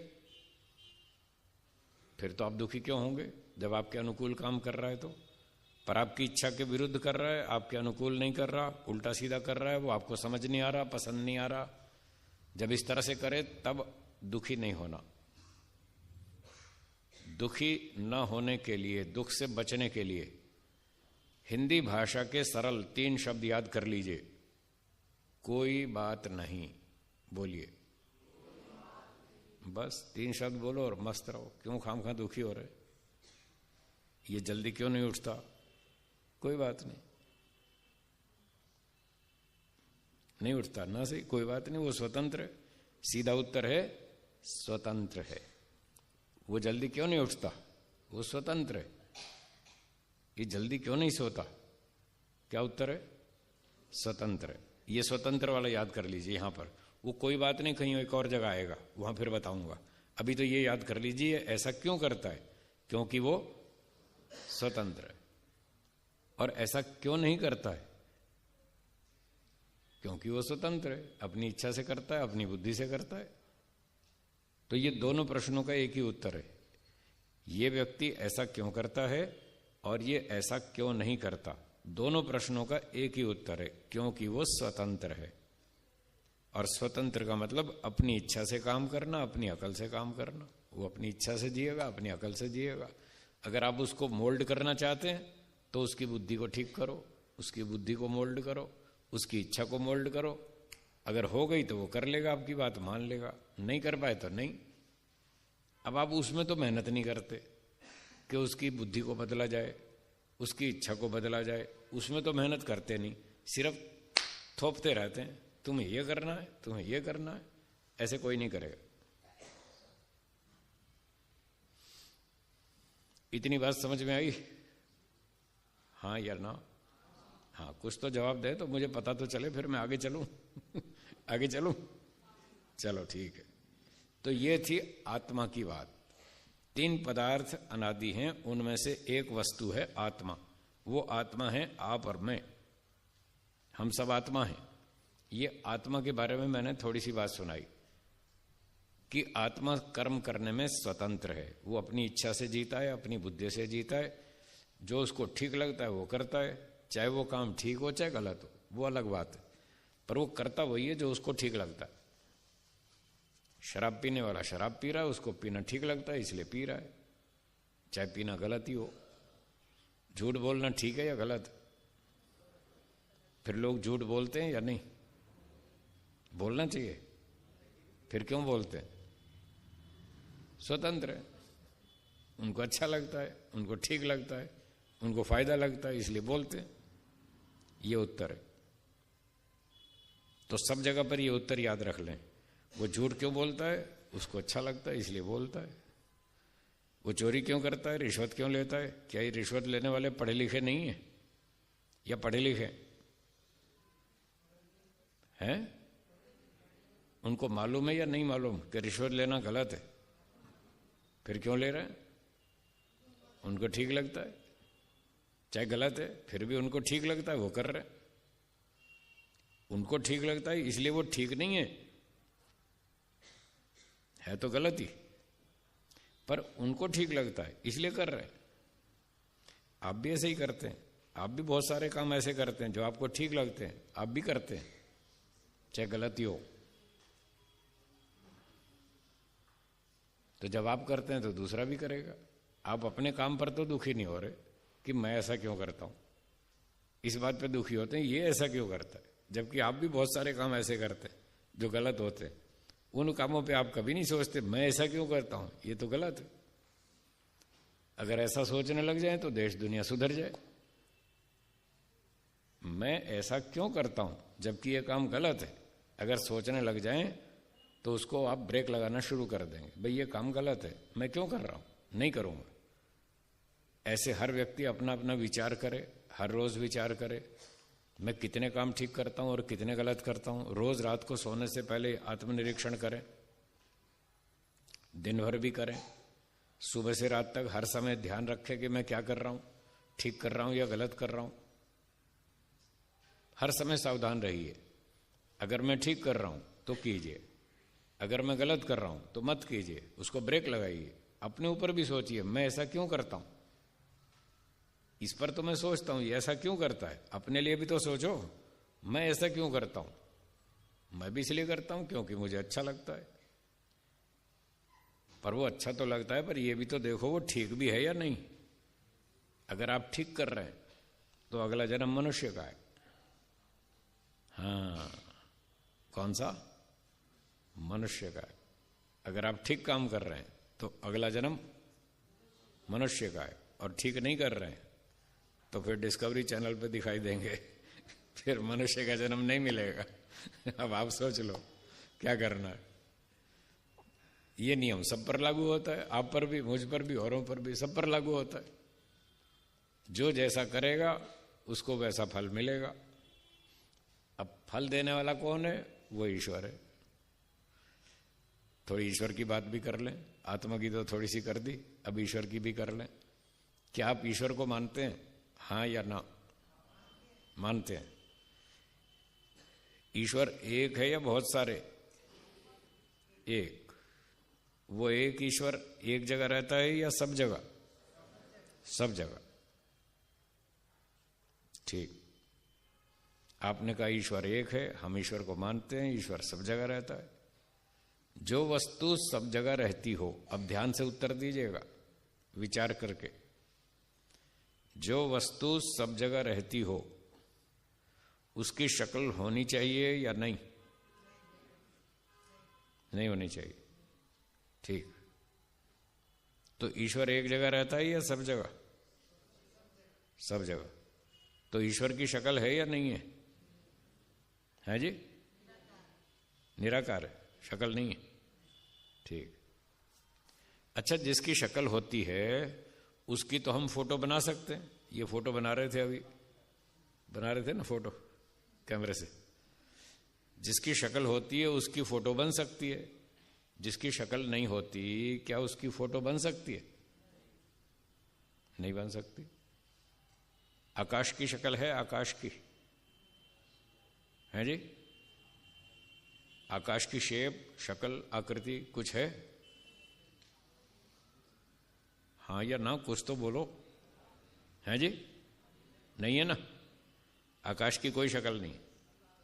फिर तो आप दुखी क्यों होंगे जब आपके अनुकूल काम कर रहा है तो। पर आपकी इच्छा के विरुद्ध कर रहा है, आपके अनुकूल नहीं कर रहा, उल्टा सीधा कर रहा है, वो आपको समझ नहीं आ रहा, पसंद नहीं आ रहा। जब इस तरह से करे तब दुखी नहीं होना। दुखी न होने के लिए, दुख से बचने के लिए हिंदी भाषा के सरल 3 शब्द याद कर लीजिए। कोई बात नहीं। बोलिए, बस 3 शब्द बोलो और मस्त रहो। क्यों खामखा दुखी हो रहे? ये जल्दी क्यों नहीं उठता? कोई बात नहीं, नहीं उठता ना, सही, कोई बात नहीं, वो स्वतंत्र है। सीधा उत्तर है स्वतंत्र है। वो जल्दी क्यों नहीं उठता? वो स्वतंत्र है। ये जल्दी क्यों नहीं सोता? क्या उत्तर है? स्वतंत्र है। ये स्वतंत्र वाला याद कर लीजिए यहां पर। वो कोई बात नहीं, कहीं एक और जगह आएगा, वहां फिर बताऊंगा। अभी तो ये याद कर लीजिए, ऐसा क्यों करता है? क्योंकि वो स्वतंत्र है। और ऐसा क्यों नहीं करता है? क्योंकि वो स्वतंत्र है, अपनी इच्छा से करता है, अपनी बुद्धि से करता है। तो ये दोनों प्रश्नों का एक ही उत्तर है। ये व्यक्ति ऐसा क्यों करता है और ये ऐसा क्यों नहीं करता। दोनों प्रश्नों का एक ही उत्तर है, क्योंकि वो स्वतंत्र है। और स्वतंत्र का मतलब अपनी इच्छा से काम करना, अपनी अकल से काम करना। वो अपनी इच्छा से जिएगा, अपनी अकल से जिएगा। अगर आप उसको मोल्ड करना चाहते हैं तो उसकी बुद्धि को ठीक करो, उसकी बुद्धि को मोल्ड करो, उसकी इच्छा को मोल्ड करो। अगर हो गई तो वो कर लेगा, आपकी बात मान लेगा। नहीं कर पाए तो नहीं। अब आप उसमें तो मेहनत नहीं करते कि उसकी बुद्धि को बदला जाए, उसकी इच्छा को बदला जाए। उसमें तो मेहनत करते नहीं, सिर्फ थोपते रहते हैं, तुम्हें ये करना है, तुम्हें ये करना है। ऐसे कोई नहीं करेगा। इतनी बात समझ में आई? हाँ या ना? हाँ, कुछ तो जवाब दे तो मुझे पता तो चले, फिर मैं आगे चलूं आगे चलूं? चलो ठीक है। तो ये थी आत्मा की बात। 3 पदार्थ अनादि हैं, उनमें से एक वस्तु है आत्मा। वो आत्मा है आप और मैं। हम सब आत्मा हैं। ये आत्मा के बारे में मैंने थोड़ी सी बात सुनाई कि आत्मा कर्म करने में स्वतंत्र है। वो अपनी इच्छा से जीता है, अपनी बुद्धि से जीता है। जो उसको ठीक लगता है वो करता है, चाहे वो काम ठीक हो चाहे गलत हो, वो अलग बात है। पर वो करता वही है जो उसको ठीक लगता है। शराब पीने वाला शराब पी रहा है, उसको पीना ठीक लगता है इसलिए पी रहा है, चाहे पीना गलत ही हो। झूठ बोलना ठीक है या गलत? फिर लोग झूठ बोलते हैं या नहीं? बोलना चाहिए। फिर क्यों बोलते हैं? स्वतंत्र है, उनको अच्छा लगता है, उनको ठीक लगता है, उनको फायदा लगता है, इसलिए बोलते हैं। ये उत्तर है। तो सब जगह पर ये उत्तर याद रख लें। वो झूठ क्यों बोलता है? उसको अच्छा लगता है इसलिए बोलता है। वो चोरी क्यों करता है? रिश्वत क्यों लेता है? क्या ये रिश्वत लेने वाले पढ़े लिखे नहीं है या पढ़े लिखे हैं? उनको मालूम है या नहीं मालूम कि रिश्वत लेना गलत है? फिर क्यों ले रहे हैं? उनको ठीक लगता है, चाहे गलत है फिर भी उनको ठीक लगता है, वो कर रहे हैं। उनको ठीक लगता है इसलिए वो ठीक नहीं है तो गलत ही, पर उनको ठीक लगता है इसलिए कर रहे हैं। आप भी ऐसे ही करते हैं। आप भी बहुत सारे काम ऐसे करते हैं जो आपको ठीक लगते हैं, आप भी करते हैं, चाहे गलत ही हो। तो जब आप करते हैं तो दूसरा भी करेगा। आप अपने काम पर तो दुखी नहीं हो रहे कि मैं ऐसा क्यों करता हूं, इस बात पे दुखी होते हैं ये ऐसा क्यों करता है, जबकि आप भी बहुत सारे काम ऐसे करते हैं जो गलत होते हैं। उन कामों पे आप कभी नहीं सोचते मैं ऐसा क्यों करता हूं, ये तो गलत है। अगर ऐसा सोचने लग जाए तो देश दुनिया सुधर जाए। मैं ऐसा क्यों करता हूं जबकि ये काम गलत है, अगर सोचने लग जाएं तो उसको आप ब्रेक लगाना शुरू कर देंगे। भाई ये काम गलत है, मैं क्यों कर रहा हूं, नहीं करूंगा। ऐसे हर व्यक्ति अपना अपना विचार करे, हर रोज विचार करे मैं कितने काम ठीक करता हूं और कितने गलत करता हूं। रोज रात को सोने से पहले आत्मनिरीक्षण करें, दिन भर भी करें, सुबह से रात तक हर समय ध्यान रखें कि मैं क्या कर रहा हूं, ठीक कर रहा हूं या गलत कर रहा हूं। हर समय सावधान रहिए। अगर मैं ठीक कर रहा हूं तो कीजिए, अगर मैं गलत कर रहा हूं तो मत कीजिए, उसको ब्रेक लगाइए। अपने ऊपर भी सोचिए मैं ऐसा क्यों करता हूं, इस पर तो मैं सोचता हूं ये ऐसा क्यों करता है। अपने लिए भी तो सोचो मैं ऐसा क्यों करता हूं। मैं भी इसलिए करता हूं क्योंकि मुझे अच्छा लगता है। पर वो अच्छा तो लगता है, पर ये भी तो देखो वो ठीक भी है या नहीं। अगर आप ठीक कर रहे हैं तो अगला जन्म मनुष्य का है। हाँ, कौन सा, मनुष्य का है। अगर आप ठीक काम कर रहे हैं तो अगला जन्म मनुष्य का है, और ठीक नहीं कर रहे हैं तो फिर डिस्कवरी चैनल पे दिखाई देंगे फिर मनुष्य का जन्म नहीं मिलेगा। अब आप सोच लो क्या करना है। ये नियम सब पर लागू होता है, आप पर भी, मुझ पर भी, औरों पर भी, सब पर लागू होता है। जो जैसा करेगा उसको वैसा फल मिलेगा। अब फल देने वाला कौन है, वो ईश्वर है। थोड़ी ईश्वर की बात भी कर लें, आत्मा की तो थोड़ी सी कर दी, अब ईश्वर की भी कर लें। क्या आप ईश्वर को मानते हैं, हाँ या ना? मानते हैं। ईश्वर एक है या बहुत सारे? एक। वो एक ईश्वर एक जगह रहता है या सब जगह? सब जगह। ठीक। आपने कहा ईश्वर एक है, हम ईश्वर को मानते हैं, ईश्वर सब जगह रहता है। जो वस्तु सब जगह रहती हो, अब ध्यान से उत्तर दीजिएगा विचार करके, जो वस्तु सब जगह रहती हो उसकी शक्ल होनी चाहिए या नहीं? नहीं होनी चाहिए। ठीक। तो ईश्वर एक जगह रहता है या सब जगह? सब जगह। तो ईश्वर की शक्ल है या नहीं है? है जी? निराकार है, शक्ल नहीं है। ठीक। अच्छा, जिसकी शक्ल होती है उसकी तो हम फोटो बना सकते हैं। ये फोटो बना रहे थे, अभी बना रहे थे ना फोटो कैमरे से। जिसकी शक्ल होती है उसकी फोटो बन सकती है, जिसकी शक्ल नहीं होती क्या उसकी फोटो बन सकती है? नहीं बन सकती। आकाश की शक्ल है, आकाश की है जी? आकाश की शेप, शक्ल, आकृति कुछ है? हाँ या ना, कुछ तो बोलो। है जी? नहीं है ना? आकाश की कोई शक्ल नहीं।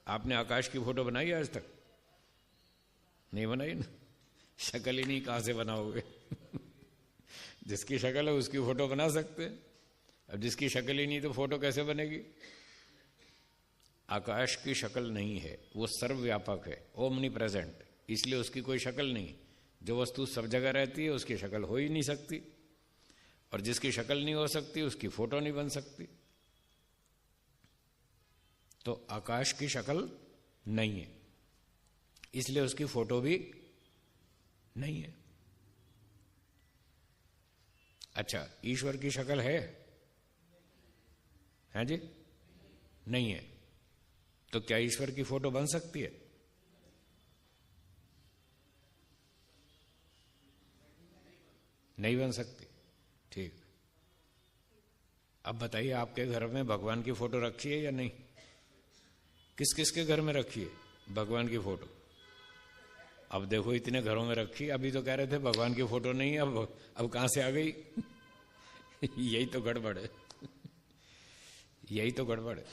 आपने आकाश की फोटो बनाई है आज तक? नहीं बनाई ना। शक्ल ही नहीं, कहां से बनाओगे? जिसकी शक्ल है उसकी फोटो बना सकते हैं। अब जिसकी शक्ल ही नहीं तो फोटो कैसे बनेगी? आकाश की शक्ल नहीं है, वो सर्वव्यापक है, ओमनी प्रेजेंट, इसलिए उसकी कोई शक्ल नहीं। जो वस्तु सब जगह रहती है उसकी शक्ल हो ही नहीं सकती, और जिसकी शक्ल नहीं हो सकती उसकी फोटो नहीं बन सकती। तो आकाश की शक्ल नहीं है, इसलिए उसकी फोटो भी नहीं है। अच्छा, ईश्वर की शक्ल है जी? नहीं है। तो क्या ईश्वर की फोटो बन सकती है? नहीं बन सकती। ठीक। अब बताइए, आपके घर में भगवान की फोटो रखी है या नहीं? किस किस के घर में रखी है भगवान की फोटो? अब देखो, इतने घरों में रखी। अभी तो कह रहे थे भगवान की फोटो नहीं है, अब कहां से आ गई? यही तो गड़बड़ है। यही तो गड़बड़ है।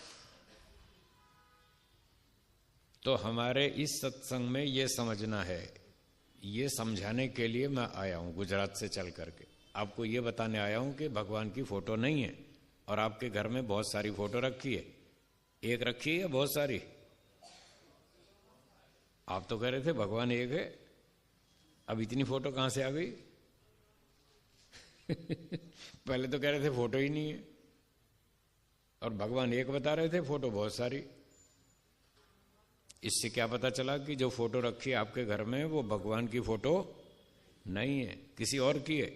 तो हमारे इस सत्संग में ये समझना है, ये समझाने के लिए मैं आया हूं गुजरात से चल करके। आपको ये बताने आया हूं कि भगवान की फोटो नहीं है और आपके घर में बहुत सारी फोटो रखी है। एक रखी है या बहुत सारी? आप तो कह रहे थे भगवान एक है, अब इतनी फोटो कहां से आ गई? पहले तो कह रहे थे फोटो ही नहीं है और भगवान एक बता रहे थे, फोटो बहुत सारी। इससे क्या पता चला कि जो फोटो रखी है आपके घर में वो भगवान की फोटो नहीं है, किसी और की है।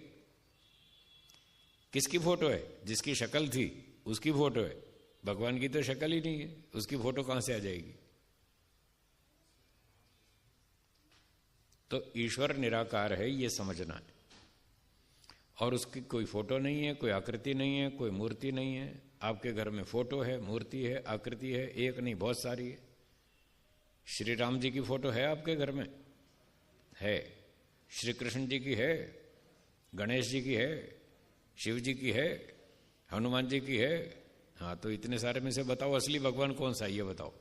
किसकी फोटो है? जिसकी शक्ल थी उसकी फोटो है। भगवान की तो शक्ल ही नहीं है, उसकी फोटो कहां से आ जाएगी? तो ईश्वर निराकार है ये समझना है। और उसकी कोई फोटो नहीं है, कोई आकृति नहीं है, कोई मूर्ति नहीं है। आपके घर में फोटो है, मूर्ति है, आकृति है, एक नहीं बहुत सारी है। श्री राम जी की फोटो है आपके घर में? है। श्री कृष्ण जी की है, गणेश जी की है, शिव जी की है, हनुमान जी की है। हाँ, तो इतने सारे में से बताओ असली भगवान कौन सा है ये बताओ।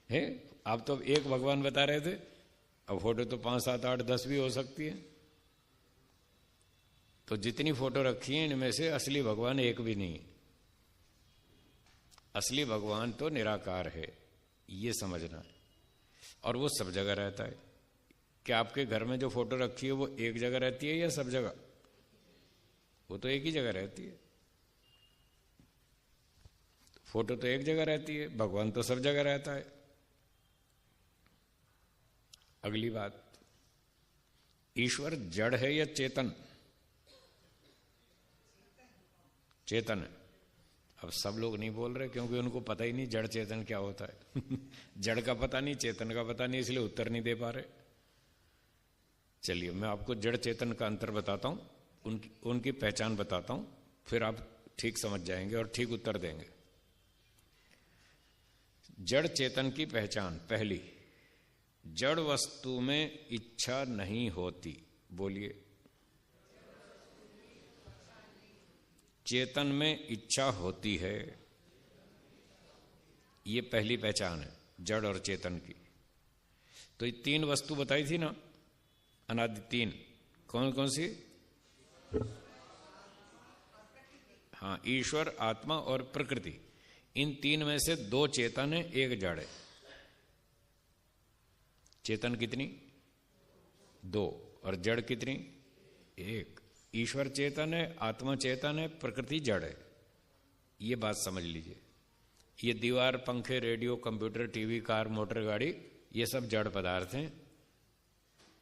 है? आप तो एक भगवान बता रहे थे, अब फोटो तो 5, 7, 8, 10 भी हो सकती है। तो जितनी फोटो रखी है इनमें से असली भगवान एक भी नहीं। असली भगवान तो निराकार है, ये समझना है। और वो सब जगह रहता है। क्या आपके घर में जो फोटो रखी है वो एक जगह रहती है या सब जगह? वो तो एक ही जगह रहती है। फोटो तो एक जगह रहती है, भगवान तो सब जगह रहता है। अगली बात, ईश्वर जड़ है या चेतन? चेतन है। अब सब लोग नहीं बोल रहे क्योंकि उनको पता ही नहीं जड़ चेतन क्या होता है। जड़ का पता नहीं, चेतन का पता नहीं, इसलिए उत्तर नहीं दे पा रहे। चलिए मैं आपको जड़ चेतन का अंतर बताता हूं, उनकी पहचान बताता हूं, फिर आप ठीक समझ जाएंगे और ठीक उत्तर देंगे। जड़ चेतन की पहचान पहली, जड़ वस्तु में इच्छा नहीं होती। बोलिए। चेतन में इच्छा होती है। ये पहली पहचान है जड़ और चेतन की। तो ये 3 वस्तु बताई थी ना, अनादि 3, कौन कौन सी? हाँ, ईश्वर, आत्मा और प्रकृति। इन 3 में से 2 चेतन है, 1 जड़ है। चेतन कितनी? 2। और जड़ कितनी? 1। ईश्वर चेतन है, आत्मा चेतन है, प्रकृति जड़ है। ये बात समझ लीजिए। ये दीवार, पंखे, radio, computer, TV, car, motor गाड़ी, ये सब जड़ पदार्थ हैं।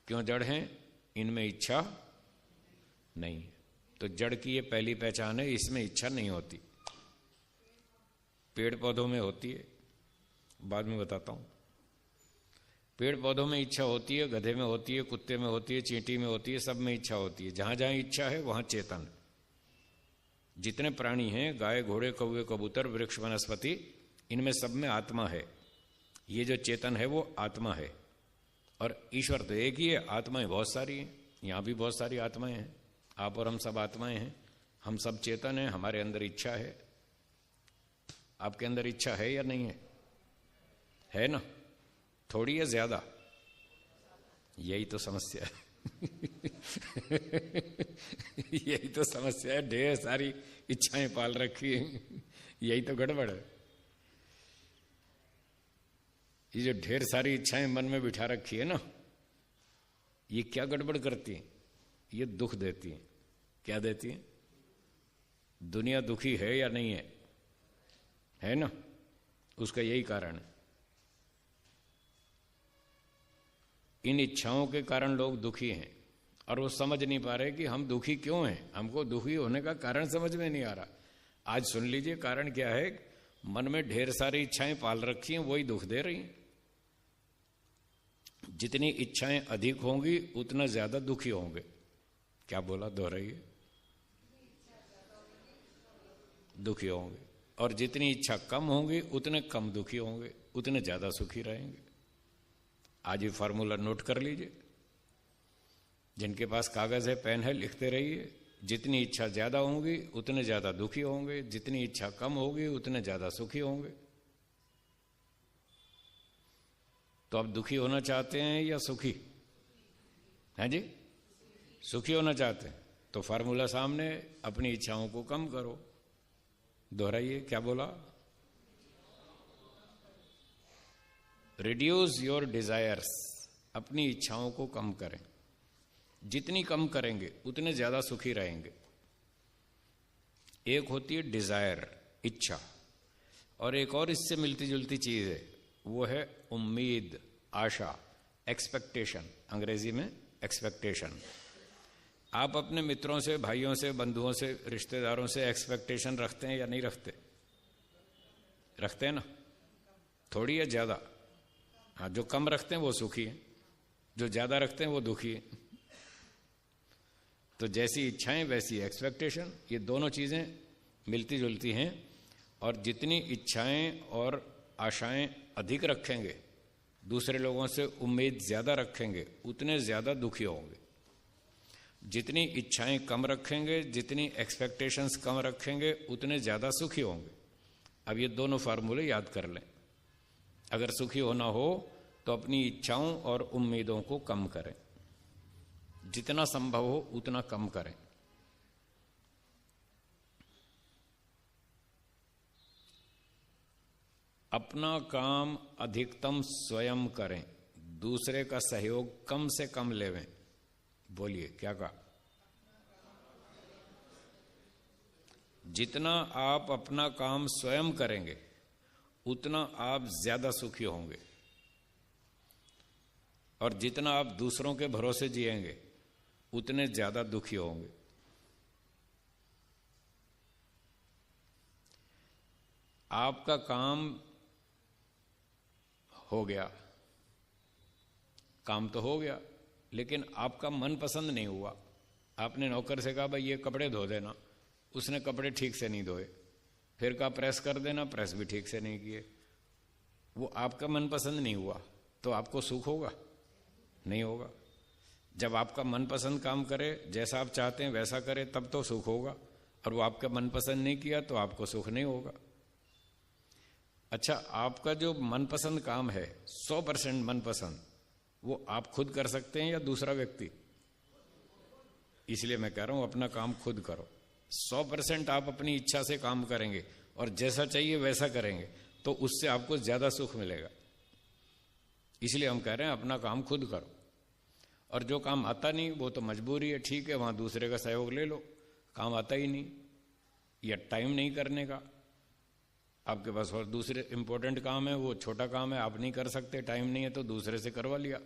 क्यों जड़ हैं? इनमें इच्छा नहीं है। तो जड़ की ये पहली पहचान है, इसमें इच्छा नहीं होती। पेड़ पौधों में होती है, बाद में बताता हूं। पेड़ पौधों में इच्छा होती है, गधे में होती है, कुत्ते में होती है, चींटी में होती है, सब में इच्छा होती है। जहां जहां इच्छा है वहां चेतन। जितने प्राणी हैं, गाय, घोड़े, कौवे, कबूतर, वृक्ष, वनस्पति, इनमें सब में आत्मा है। ये जो चेतन है वो आत्मा है। और ईश्वर तो एक ही है, आत्माएं बहुत सारी हैं। यहां भी बहुत सारी आत्माएं हैं। आप और हम सब आत्माएं हैं। हम सब चेतन हैं, हमारे अंदर इच्छा है। आपके अंदर इच्छा है या नहीं है? है ना? थोड़ी है, ज्यादा? यही तो समस्या है। यही तो समस्या है, ढेर सारी इच्छाएं पाल रखी है। यही तो गड़बड़ है। ये जो ढेर सारी इच्छाएं मन में बिठा रखी है ना, ये क्या गड़बड़ करती है? ये दुख देती है। क्या देती है? दुनिया दुखी है या नहीं है? है ना? उसका यही कारण है। इन इच्छाओं के कारण लोग दुखी हैं और वो समझ नहीं पा रहे कि हम दुखी क्यों हैं। हमको दुखी होने का कारण समझ में नहीं आ रहा। आज सुन लीजिए कारण क्या है। मन में ढेर सारी इच्छाएं पाल रखी हैं, वही दुख दे रही हैं। जितनी इच्छाएं अधिक होंगी उतना ज्यादा दुखी होंगे। क्या बोला? दोहराइए। दुखी होंगे। और जितनी इच्छा कम होंगी उतने कम दुखी होंगे, उतने ज्यादा सुखी रहेंगे। आज ये फार्मूला नोट कर लीजिए। जिनके पास कागज है, पेन है, लिखते रहिए। जितनी इच्छा ज्यादा होंगी उतने ज्यादा दुखी होंगे, जितनी इच्छा कम होगी उतने ज्यादा सुखी होंगे। तो आप दुखी होना चाहते हैं या सुखी? हैं जी, सुखी होना चाहते हैं तो फार्मूला सामने, अपनी इच्छाओं को कम करो। दोहराइए, क्या बोला? रिड्यूस योर डिजायर्स, अपनी इच्छाओं को कम करें। जितनी कम करेंगे उतने ज्यादा सुखी रहेंगे। एक होती है डिजायर, इच्छा, और एक और इससे मिलती जुलती चीज है, वो है उम्मीद, आशा, एक्सपेक्टेशन, अंग्रेजी में एक्सपेक्टेशन। आप अपने मित्रों से, भाइयों से, बंधुओं से, रिश्तेदारों से एक्सपेक्टेशन रखते हैं या नहीं रखते? रखते हैं ना? थोड़ी या ज्यादा? हाँ, जो कम रखते हैं वो सुखी है, जो ज्यादा रखते हैं वो दुखी है। तो जैसी इच्छाएं वैसी एक्सपेक्टेशन, ये दोनों चीजें मिलती जुलती हैं। और जितनी इच्छाएं और आशाएं अधिक रखेंगे, दूसरे लोगों से उम्मीद ज्यादा रखेंगे, उतने ज्यादा दुखी होंगे। जितनी इच्छाएं कम रखेंगे, जितनी एक्सपेक्टेशंस कम रखेंगे, उतने ज्यादा सुखी होंगे। अब ये दोनों फार्मूले याद कर लें। अगर सुखी होना हो तो अपनी इच्छाओं और उम्मीदों को कम करें, जितना संभव हो उतना कम करें। अपना काम अधिकतम स्वयं करें, दूसरे का सहयोग कम से कम लेवें। बोलिए, क्या कहा? जितना आप अपना काम स्वयं करेंगे उतना आप ज्यादा सुखी होंगे, और जितना आप दूसरों के भरोसे जिएंगे उतने ज्यादा दुखी होंगे। आपका काम हो गया, काम तो हो गया, लेकिन आपका मन पसंद नहीं हुआ। आपने नौकर से कहा भाई ये कपड़े धो देना, उसने कपड़े ठीक से नहीं धोए। फिर कहा प्रेस कर देना, प्रेस भी ठीक से नहीं किए। वो आपका मन पसंद नहीं हुआ तो आपको सुख होगा? नहीं होगा। जब आपका मनपसंद काम करे, जैसा आप चाहते हैं वैसा करे, तब तो सुख होगा। और वो आपका मनपसंद नहीं किया तो आपको सुख नहीं होगा। अच्छा, आपका जो मनपसंद काम है 100% मनपसंद, वो आप खुद कर सकते हैं या दूसरा व्यक्ति? इसलिए मैं कह रहा हूं अपना काम खुद करो। 100% आप अपनी इच्छा से काम करेंगे और जैसा चाहिए वैसा करेंगे तो उससे आपको ज्यादा सुख मिलेगा। इसलिए हम कह रहे हैं अपना काम खुद करो। और जो काम आता नहीं वो तो मजबूरी है, ठीक है, वहां दूसरे का सहयोग ले लो। काम आता ही नहीं या टाइम नहीं करने का, आपके पास और दूसरे इंपॉर्टेंट काम है, वो छोटा काम है, आप नहीं कर सकते, टाइम नहीं है, तो दूसरे से करवा लिया।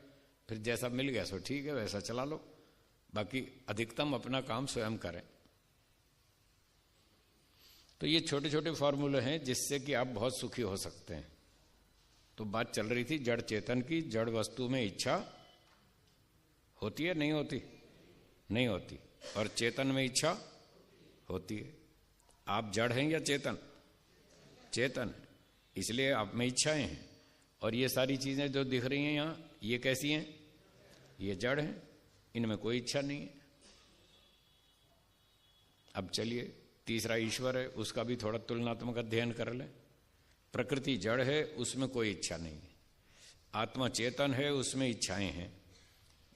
फिर जैसा मिल गया सो ठीक है, वैसा चला लो। बाकी अधिकतम अपना काम स्वयं करें। तो ये छोटे छोटे फॉर्मूले हैं जिससे कि आप बहुत सुखी हो सकते हैं। तो बात चल रही थी जड़ चेतन की। जड़ वस्तु में इच्छा होती है, नहीं होती? नहीं होती। और चेतन में इच्छा होती है। आप जड़ हैं या चेतन? चेतन। इसलिए आप में इच्छाएं हैं। और ये सारी चीजें जो दिख रही हैं यहां, ये कैसी हैं? ये जड़ हैं, इनमें कोई इच्छा नहीं है। अब चलिए, तीसरा ईश्वर है, उसका भी थोड़ा तुलनात्मक अध्ययन कर लें। प्रकृति जड़ है, उसमें कोई इच्छा नहीं है। आत्मा चेतन है, उसमें इच्छाएं हैं।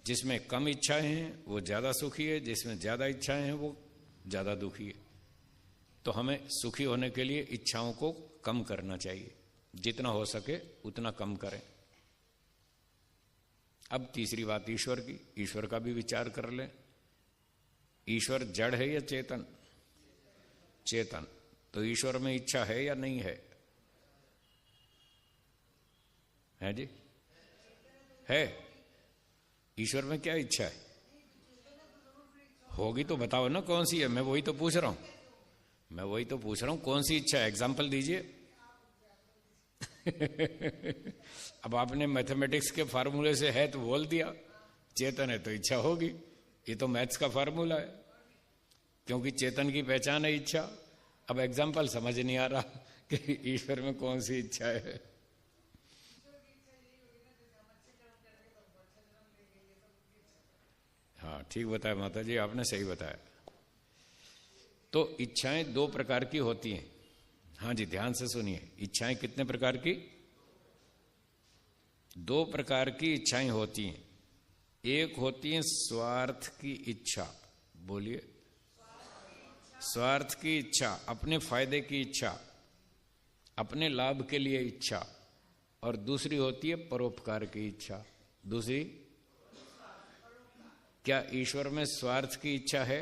जिसमें कम इच्छाएं हैं वो ज्यादा सुखी है, जिसमें ज्यादा इच्छाएं हैं वो ज्यादा दुखी है। तो हमें सुखी होने के लिए इच्छाओं को कम करना चाहिए, जितना हो सके उतना कम करें। अब तीसरी बात ईश्वर की। ईश्वर का भी विचार कर लें। ईश्वर जड़ है या चेतन? चेतन। तो ईश्वर में इच्छा है या नहीं है? है जी? है। ईश्वर में क्या इच्छा है? होगी तो बताओ ना कौन सी है। मैं वही तो पूछ रहा हूं, कौन सी इच्छा है? एग्जाम्पल दीजिए। अब आपने मैथमेटिक्स के फार्मूले से है तो बोल दिया, चेतन है तो इच्छा होगी। ये तो मैथ्स का फार्मूला है, क्योंकि चेतन की पहचान है इच्छा। अब एग्जाम्पल समझ नहीं आ रहा कि ईश्वर में कौन सी इच्छा है। हाँ, ठीक बताया माता जी, आपने सही बताया। तो इच्छाएं दो प्रकार की होती हैं। हाँ जी, ध्यान से सुनिए। इच्छाएं कितने प्रकार की? दो प्रकार की इच्छाएं होती हैं। एक होती है स्वार्थ की इच्छा, बोलिए, स्वार्थ की इच्छा, अपने फायदे की इच्छा, अपने लाभ के लिए इच्छा, और दूसरी होती है परोपकार की इच्छा। दूसरी, क्या ईश्वर में स्वार्थ की इच्छा है?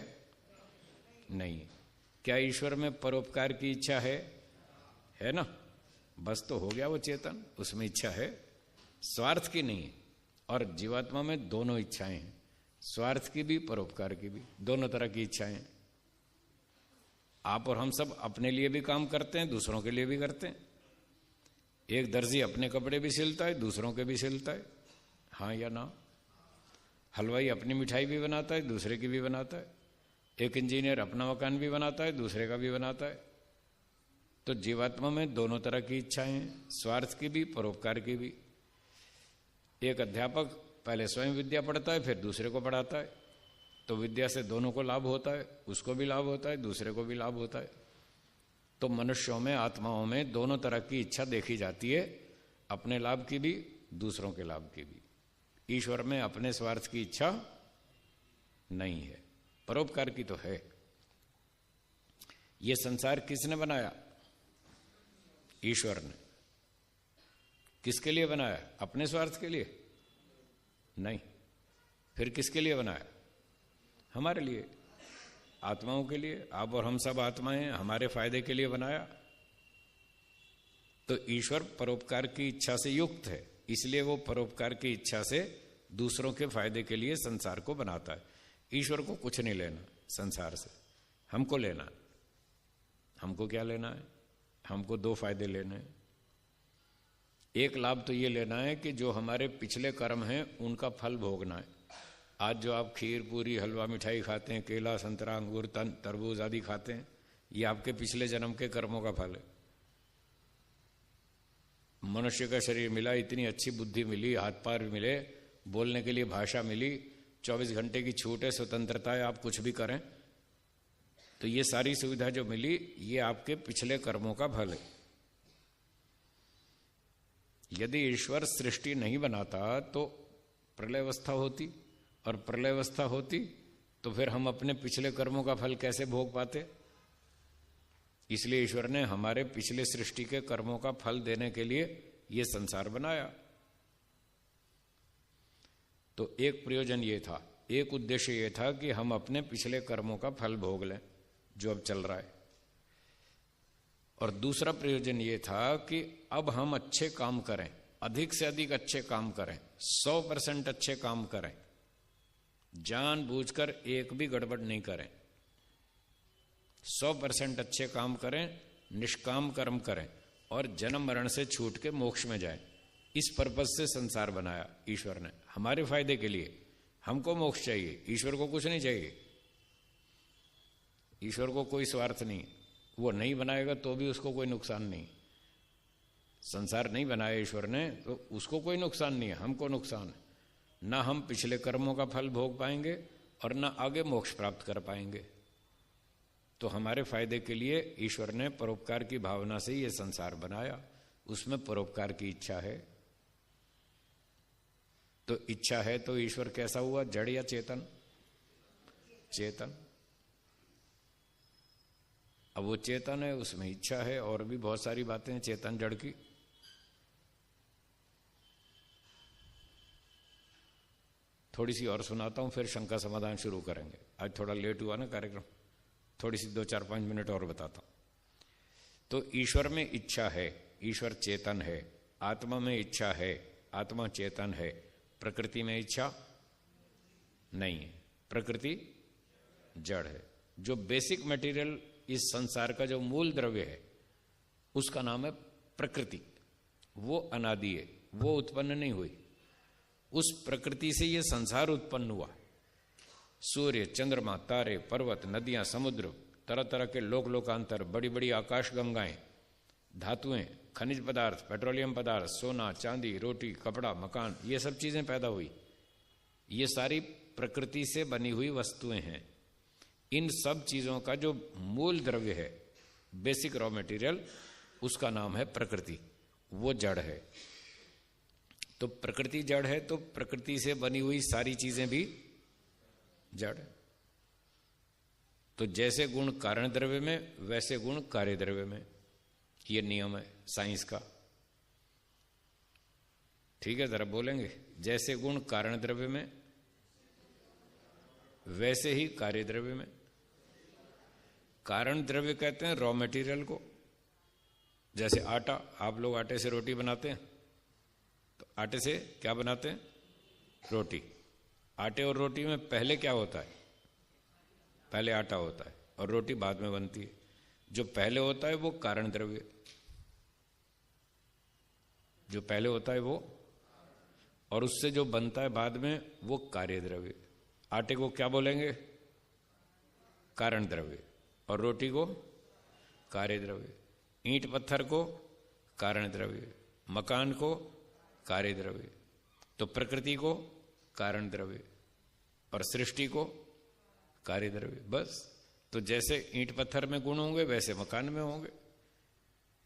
नहीं। क्या ईश्वर में परोपकार की इच्छा है ना? बस तो हो गया वो चेतन, उसमें इच्छा है, स्वार्थ की नहीं है। और जीवात्मा में दोनों इच्छाएं हैं, स्वार्थ की भी परोपकार की भी, दोनों तरह की इच्छाएं। आप और हम सब अपने लिए भी काम करते हैं, दूसरों के लिए भी करते हैं। एक दर्जी अपने कपड़े भी सिलता है, दूसरों के भी सिलता है, हाँ या ना? हलवाई अपनी मिठाई भी बनाता है, दूसरे की भी बनाता है। एक इंजीनियर अपना मकान भी बनाता है, दूसरे का भी बनाता है। तो जीवात्मा में दोनों तरह की इच्छाएं हैं, स्वार्थ की भी, परोपकार की भी। एक अध्यापक पहले स्वयं विद्या पढ़ता है, फिर दूसरे को पढ़ाता है, तो विद्या से दोनों को लाभ होता है, उसको भी लाभ होता है, दूसरे को भी लाभ होता है। तो मनुष्यों में, आत्माओं में दोनों तरह की इच्छा देखी जाती है, अपने लाभ की भी, दूसरों के लाभ की भी। ईश्वर में अपने स्वार्थ की इच्छा नहीं है, परोपकार की तो है। ये संसार किसने बनाया? ईश्वर ने। किसके लिए बनाया? अपने स्वार्थ के लिए? नहीं। फिर किसके लिए बनाया? हमारे लिए, आत्माओं के लिए। आप और हम सब आत्माएं, हमारे फायदे के लिए बनाया। तो ईश्वर परोपकार की इच्छा से युक्त है, इसलिए वो परोपकार की इच्छा से दूसरों के फायदे के लिए संसार को बनाता है। ईश्वर को कुछ नहीं लेना संसार से, हमको लेना है। हमको क्या लेना है? हमको दो फायदे लेने हैं। एक लाभ तो ये लेना है कि जो हमारे पिछले कर्म हैं उनका फल भोगना है। आज जो आप खीर, पूरी, हलवा, मिठाई खाते हैं, केला, संतरा, अंगूर, तरबूज आदि खाते हैं, ये आपके पिछले जन्म के कर्मों का फल है। मनुष्य का शरीर मिला, इतनी अच्छी बुद्धि मिली, हाथ पैर मिले, बोलने के लिए भाषा मिली, 24 घंटे की छूट है, स्वतंत्रता है, आप कुछ भी करें, तो ये सारी सुविधा जो मिली, ये आपके पिछले कर्मों का फल है। यदि ईश्वर सृष्टि नहीं बनाता तो प्रलयावस्था होती, और प्रलयावस्था होती तो फिर हम अपने पिछले कर्मों का फल कैसे भोग पाते? इसलिए ईश्वर ने हमारे पिछले सृष्टि के कर्मों का फल देने के लिए यह संसार बनाया। तो एक प्रयोजन ये था, एक उद्देश्य ये था कि हम अपने पिछले कर्मों का फल भोग लें जो अब चल रहा है। और दूसरा प्रयोजन ये था कि अब हम अच्छे काम करें, अधिक से अधिक अच्छे काम करें, 100% अच्छे काम करें, जानबूझकर एक भी गड़बड़ नहीं करें, 100% अच्छे काम करें, निष्काम कर्म करें और जन्म मरण से छूट के मोक्ष में जाएं। इस पर्पज से संसार बनाया ईश्वर ने, हमारे फायदे के लिए। हमको मोक्ष चाहिए, ईश्वर को कुछ नहीं चाहिए। ईश्वर को कोई स्वार्थ नहीं, वो नहीं बनाएगा तो भी उसको कोई नुकसान नहीं। संसार नहीं बनाया ईश्वर ने तो उसको कोई नुकसान नहीं है, हमको नुकसान है। ना हम पिछले कर्मों का फल भोग पाएंगे और ना आगे मोक्ष प्राप्त कर पाएंगे। तो हमारे फायदे के लिए ईश्वर ने परोपकार की भावना से ये संसार बनाया, उसमें परोपकार की इच्छा है। तो इच्छा है तो ईश्वर कैसा हुआ, जड़ या चेतन? चेतन। अब वो चेतन है, उसमें इच्छा है, और भी बहुत सारी बातें हैं चेतन जड़ की। थोड़ी सी और सुनाता हूं, फिर शंका समाधान शुरू करेंगे। आज थोड़ा लेट हुआ ना कार्यक्रम, थोड़ी सी 2-4-5 मिनट और बताता हूं। तो ईश्वर में इच्छा है, ईश्वर चेतन है। आत्मा में इच्छा है, आत्मा चेतन है। प्रकृति में इच्छा नहीं है, प्रकृति जड़ है। जो बेसिक मटेरियल इस संसार का जो मूल द्रव्य है उसका नाम है प्रकृति। वो अनादि है, वो उत्पन्न नहीं हुई। उस प्रकृति से ये संसार उत्पन्न हुआ। सूर्य, चंद्रमा, तारे, पर्वत, नदियां, समुद्र, तरह तरह के लोक लोकांतर, बड़ी बड़ी आकाश गंगाएं, धातुएं, खनिज पदार्थ, पेट्रोलियम पदार्थ, सोना, चांदी, रोटी, कपड़ा, मकान, ये सब चीजें पैदा हुई। ये सारी प्रकृति से बनी हुई वस्तुएं हैं। इन सब चीजों का जो मूल द्रव्य है, बेसिक रॉ मटेरियल, उसका नाम है प्रकृति। वो जड़ है। तो प्रकृति जड़ है, तो प्रकृति से बनी हुई सारी चीजें भी जड़ है। तो जैसे गुण कारण द्रव्य में, वैसे गुण कार्य द्रव्य में, ये नियम है साइंस का। ठीक है, जरा बोलेंगे। जैसे गुण कारण द्रव्य में, वैसे ही कार्य द्रव्य में। कारण द्रव्य कहते हैं रॉ मटेरियल को। जैसे आटा, आप लोग आटे से रोटी बनाते हैं, तो आटे से क्या बनाते हैं? रोटी। आटे और रोटी में पहले क्या होता है? पहले आटा होता है और रोटी बाद में बनती है। जो पहले होता है वो कारण द्रव्य, जो पहले होता है वो, और उससे जो बनता है बाद में वो कार्य द्रव्य। आटे को क्या बोलेंगे? कारण द्रव्य। और रोटी को कार्य द्रव्य। ईंट पत्थर को कारण द्रव्य, मकान को कार्य द्रव्य। तो प्रकृति को कारण द्रव्य और सृष्टि को कार्य द्रव्य, बस। तो जैसे ईंट पत्थर में गुण होंगे वैसे मकान में होंगे।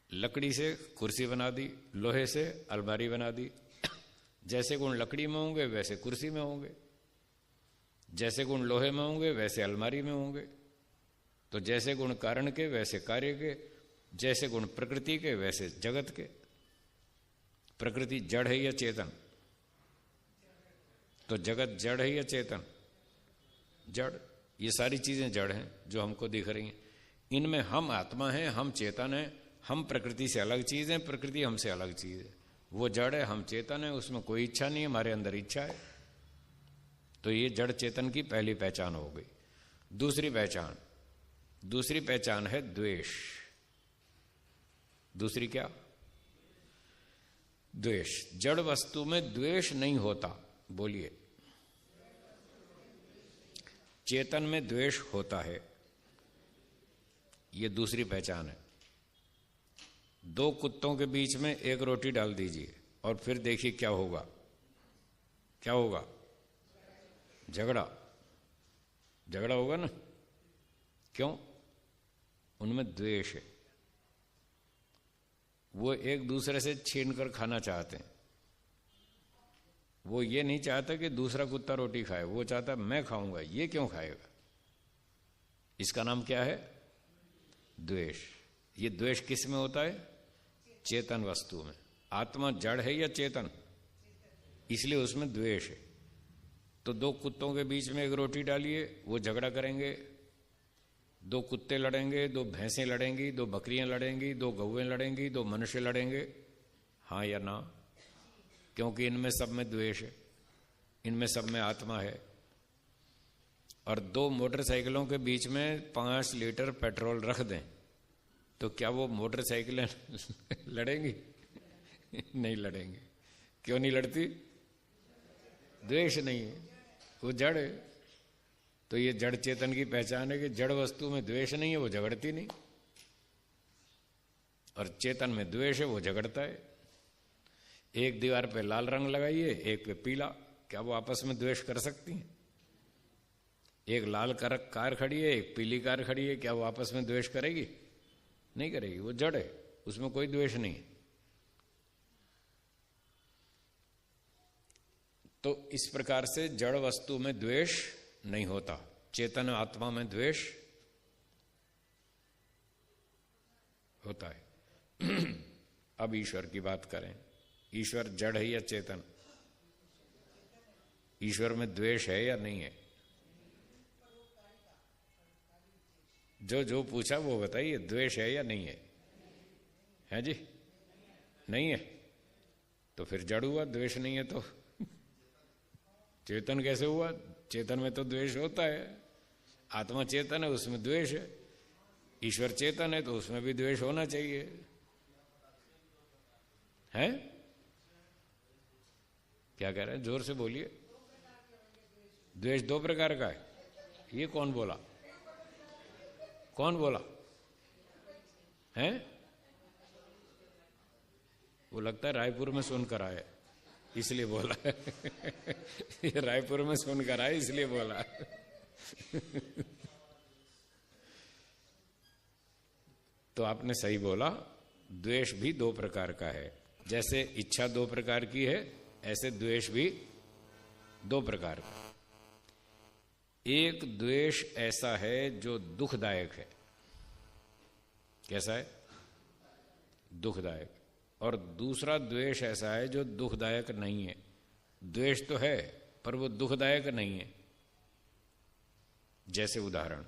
लकड़ी से कुर्सी बना दी, लोहे से अलमारी बना दी। जैसे गुण लकड़ी में होंगे वैसे कुर्सी में होंगे, जैसे गुण लोहे में होंगे वैसे अलमारी में होंगे। तो जैसे गुण कारण के वैसे कार्य के, जैसे गुण प्रकृति के वैसे जगत के। प्रकृति जड़ है या चेतन? तो जगत जड़ है या चेतन? जड़। ये सारी चीजें जड़ हैं जो हमको दिख रही हैं। इनमें हम आत्मा हैं, हम चेतन हैं। हम प्रकृति से अलग चीज हैं, प्रकृति हमसे अलग चीज है। वो जड़ है, हम चेतन है, उसमें कोई इच्छा नहीं है, हमारे अंदर इच्छा है। तो ये जड़ चेतन की पहली पहचान हो गई। दूसरी पहचान है द्वेष। दूसरी क्या? द्वेष। जड़ वस्तु में द्वेष नहीं होता। बोलिए। चेतन में द्वेष होता है। ये दूसरी पहचान है। दो कुत्तों के बीच में एक रोटी डाल दीजिए और फिर देखिए क्या होगा। क्या होगा? झगड़ा। झगड़ा होगा ना। क्यों? उनमें द्वेष है। वो एक दूसरे से छीन कर खाना चाहते हैं। वो ये नहीं चाहता कि दूसरा कुत्ता रोटी खाए, वो चाहता मैं खाऊंगा, ये क्यों खाएगा? इसका नाम क्या है? द्वेष। ये द्वेष किस में होता है? चेतन वस्तु में। आत्मा जड़ है या चेतन? इसलिए उसमें द्वेष है। तो दो कुत्तों के बीच में एक रोटी डालिए, वो झगड़ा करेंगे। दो कुत्ते लड़ेंगे, दो भैंसें लड़ेंगी, दो बकरियां लड़ेंगी, दो गौएं लड़ेंगी, दो मनुष्य लड़ेंगे। हाँ या ना? क्योंकि इनमें सब में द्वेष है, इनमें सब में आत्मा है। और दो मोटरसाइकिलों के बीच में 5 लीटर पेट्रोल रख दें तो क्या वो मोटरसाइकिलें लड़ेंगी? नहीं लड़ेंगे। क्यों नहीं लड़ती? द्वेष नहीं है, वो जड़ है। तो ये जड़ चेतन की पहचान है कि जड़ वस्तु में द्वेष नहीं है, वो झगड़ती नहीं। और चेतन में द्वेष है, वो झगड़ता है। एक दीवार पे लाल रंग लगाइए, एक पे पीला, क्या वो आपस में द्वेष कर सकती हैं? एक लाल कार खड़ी है, एक पीली कार खड़ी है, क्या वो आपस में द्वेष करेगी? नहीं करेगी। वो जड़ है, उसमें कोई द्वेष नहीं। तो इस प्रकार से जड़ वस्तु में द्वेष नहीं होता। चेतन आत्मा में द्वेष होता है। अब ईश्वर की बात करें। ईश्वर जड़ है या चेतन? ईश्वर में द्वेष है या नहीं है? जो पूछा वो बताइए, द्वेष है या नहीं है? है जी? नहीं है। तो फिर जड़ हुआ, द्वेष नहीं है तो चेतन कैसे हुआ? चेतन में तो द्वेष होता है। आत्मा चेतन है, उसमें द्वेष है। ईश्वर चेतन है तो उसमें भी द्वेष होना चाहिए। है? क्या कह रहे हैं? जोर से बोलिए। द्वेष 2 प्रकार का है। ये कौन बोला? कौन बोला? है? वो लगता है रायपुर में सुनकर आए इसलिए बोला। ये रायपुर में सुनकर आए इसलिए बोला। तो आपने सही बोला। द्वेष भी 2 प्रकार का है। जैसे इच्छा 2 प्रकार की है, ऐसे द्वेष भी दो प्रकार का। एक द्वेष ऐसा है जो दुखदायक है। कैसा है? दुखदायक। और दूसरा द्वेष ऐसा है जो दुखदायक नहीं है। द्वेष तो है पर वो दुखदायक नहीं है। जैसे उदाहरण,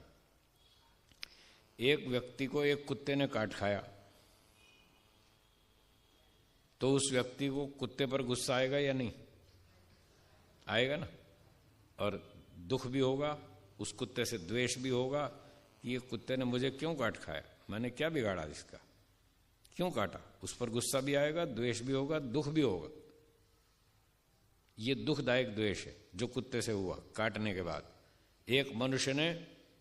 एक व्यक्ति को एक कुत्ते ने काट खाया तो उस व्यक्ति को कुत्ते पर गुस्सा आएगा या नहीं? आएगा ना। और दुख भी होगा, उस कुत्ते से द्वेष भी होगा कि ये कुत्ते ने मुझे क्यों काट खाया, मैंने क्या बिगाड़ा इसका, क्यों काटा। उस पर गुस्सा भी आएगा, द्वेष भी होगा, दुख भी होगा। ये दुखदायक द्वेष है जो कुत्ते से हुआ काटने के बाद। एक मनुष्य ने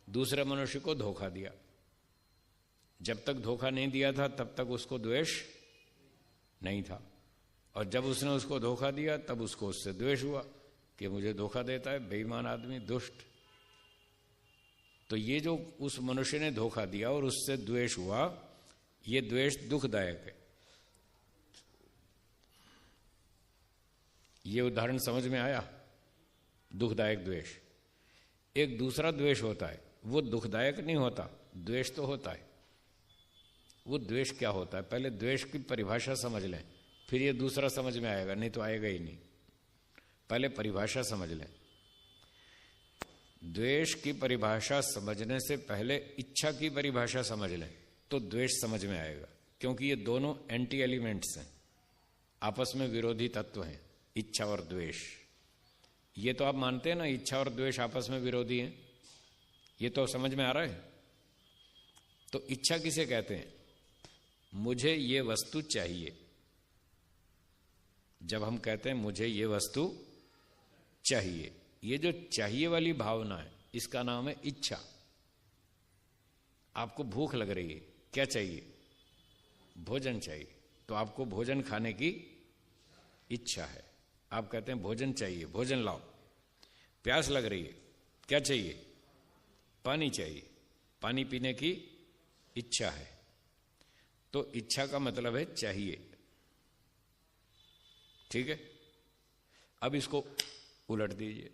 दूसरे मनुष्य को धोखा दिया। जब तक धोखा नहीं दिया था तब तक उसको द्वेष नहीं था, और जब उसने उसको धोखा दिया तब उसको उससे द्वेष हुआ कि मुझे धोखा देता है, बेईमान आदमी, दुष्ट। तो ये जो उस मनुष्य ने धोखा दिया और उससे द्वेष हुआ, ये द्वेष दुखदायक है। ये उदाहरण समझ में आया? दुखदायक द्वेष। एक दूसरा द्वेष होता है, वो दुखदायक नहीं होता, द्वेष तो होता है। वो द्वेष क्या होता है? पहले द्वेष की परिभाषा समझ लें, फिर ये दूसरा समझ में आएगा, नहीं तो आएगा ही नहीं। पहले परिभाषा समझ लें। द्वेष की परिभाषा समझने से पहले इच्छा की परिभाषा समझ लें तो द्वेष समझ में आएगा, क्योंकि ये दोनों एंटी एलिमेंट्स हैं, आपस में विरोधी तत्व हैं, इच्छा और द्वेष। ये तो आप मानते हैं ना, इच्छा और द्वेष आपस में विरोधी हैं, ये तो समझ में आ रहा है। तो इच्छा किसे कहते हैं? मुझे ये वस्तु चाहिए। जब हम कहते हैं मुझे ये वस्तु चाहिए, ये जो चाहिए वाली भावना है, इसका नाम है इच्छा। आपको भूख लग रही है, क्या चाहिए? भोजन चाहिए। तो आपको भोजन खाने की इच्छा है, आप कहते हैं भोजन चाहिए, भोजन लाओ। प्यास लग रही है, क्या चाहिए? पानी चाहिए, पानी पीने की इच्छा है। तो इच्छा का मतलब है चाहिए, ठीक है। अब इसको उलट दीजिए,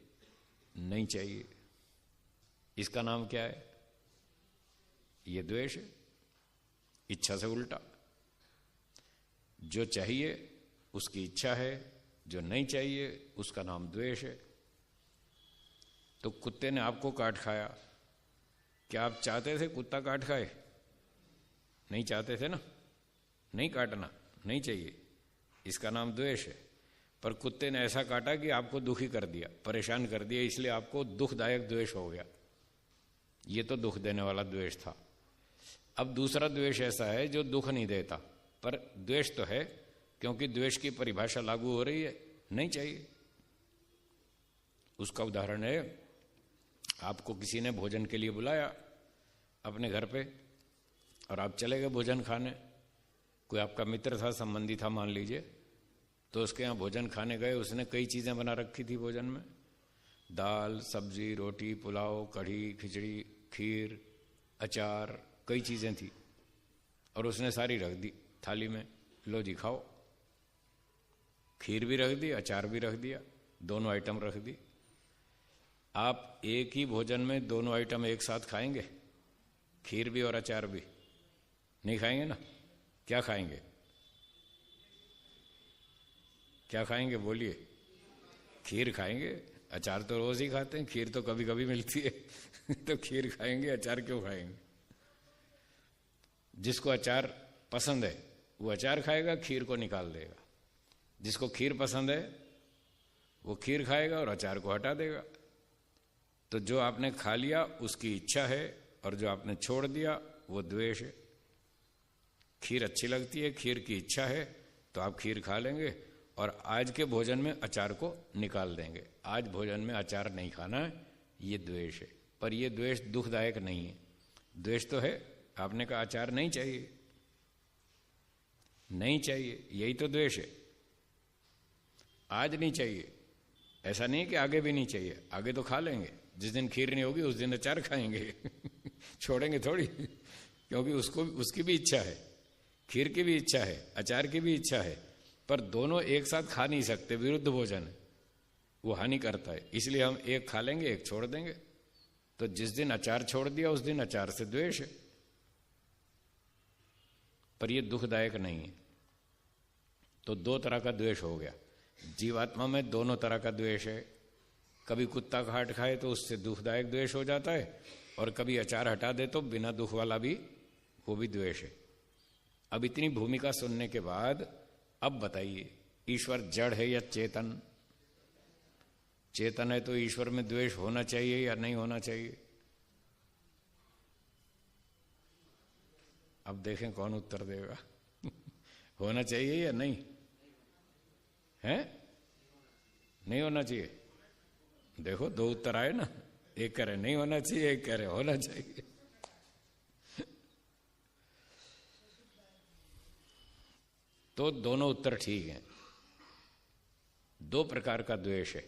नहीं चाहिए, इसका नाम क्या है? ये द्वेष है, इच्छा से उल्टा। जो चाहिए उसकी इच्छा है, जो नहीं चाहिए उसका नाम द्वेष है। तो कुत्ते ने आपको काट खाया, क्या आप चाहते थे कुत्ता काट खाए? नहीं चाहते थे ना, नहीं काटना, नहीं चाहिए, इसका नाम द्वेष है। पर कुत्ते ने ऐसा काटा कि आपको दुखी कर दिया, परेशान कर दिया, इसलिए आपको दुखदायक द्वेष हो गया। ये तो दुख देने वाला द्वेष था। अब दूसरा द्वेष ऐसा है जो दुख नहीं देता, पर द्वेष तो है, क्योंकि द्वेष की परिभाषा लागू हो रही है, नहीं चाहिए। उसका उदाहरण है, आपको किसी ने भोजन के लिए बुलाया अपने घर पे और आप चले गए भोजन खाने। कोई आपका मित्र था, संबंधी था मान लीजिए, तो उसके यहाँ भोजन खाने गए। उसने कई चीज़ें बना रखी थी भोजन में, दाल, सब्जी, रोटी, पुलाव, कढ़ी, खिचड़ी, खीर, अचार, कई चीज़ें थी, और उसने सारी रख दी थाली में, लो जी खाओ। खीर भी रख दी, अचार भी रख दिया, दोनों आइटम रख दी। आप एक ही भोजन में दोनों आइटम एक साथ खाएंगे? खीर भी और अचार भी नहीं खाएंगे ना। क्या खाएंगे? क्या खाएंगे बोलिए? खीर खाएंगे। अचार तो रोज ही खाते हैं, खीर तो कभी कभी मिलती है तो खीर खाएंगे, अचार क्यों खाएंगे? जिसको अचार पसंद है वो अचार खाएगा, खीर को निकाल देगा। जिसको खीर पसंद है वो खीर खाएगा और अचार को हटा देगा। तो जो आपने खा लिया उसकी इच्छा है, और जो आपने छोड़ दिया वो द्वेष है। खीर अच्छी लगती है, खीर की इच्छा है, तो आप खीर खा लेंगे और आज के भोजन में अचार को निकाल देंगे। आज भोजन में अचार नहीं खाना है, ये द्वेष है। पर ये द्वेष दुखदायक नहीं है। द्वेष तो है, आपने कहा अचार नहीं चाहिए, नहीं चाहिए, यही तो द्वेष है। आज नहीं चाहिए, ऐसा नहीं कि आगे भी नहीं चाहिए, आगे तो खा लेंगे। जिस दिन खीर नहीं होगी उस दिन अचार खाएंगे छोड़ेंगे थोड़ी, क्योंकि उसकी भी इच्छा है, खीर की भी इच्छा है, अचार की भी इच्छा है, पर दोनों एक साथ खा नहीं सकते, विरुद्ध भोजन है, वो हानि करता है। इसलिए हम एक खा लेंगे, एक छोड़ देंगे। तो जिस दिन अचार छोड़ दिया उस दिन अचार से द्वेष है, पर ये दुखदायक नहीं है। तो दो तरह का द्वेष हो गया। जीवात्मा में दोनों तरह का द्वेष है। कभी कुत्ता काट खाए तो उससे दुखदायक द्वेष हो जाता है, और कभी अचार हटा दे तो बिना दुख वाला भी, वो भी द्वेष है। अब इतनी भूमिका सुनने के बाद अब बताइए, ईश्वर जड़ है या चेतन? चेतन है तो ईश्वर में द्वेष होना चाहिए या नहीं होना चाहिए? अब देखें कौन उत्तर देगा। होना चाहिए या नहीं है? नहीं होना चाहिए। देखो दो उत्तर आए ना, एक कह रहे नहीं होना चाहिए, एक कह रहे होना चाहिए। तो दोनों उत्तर ठीक हैं। दो प्रकार का द्वेष है,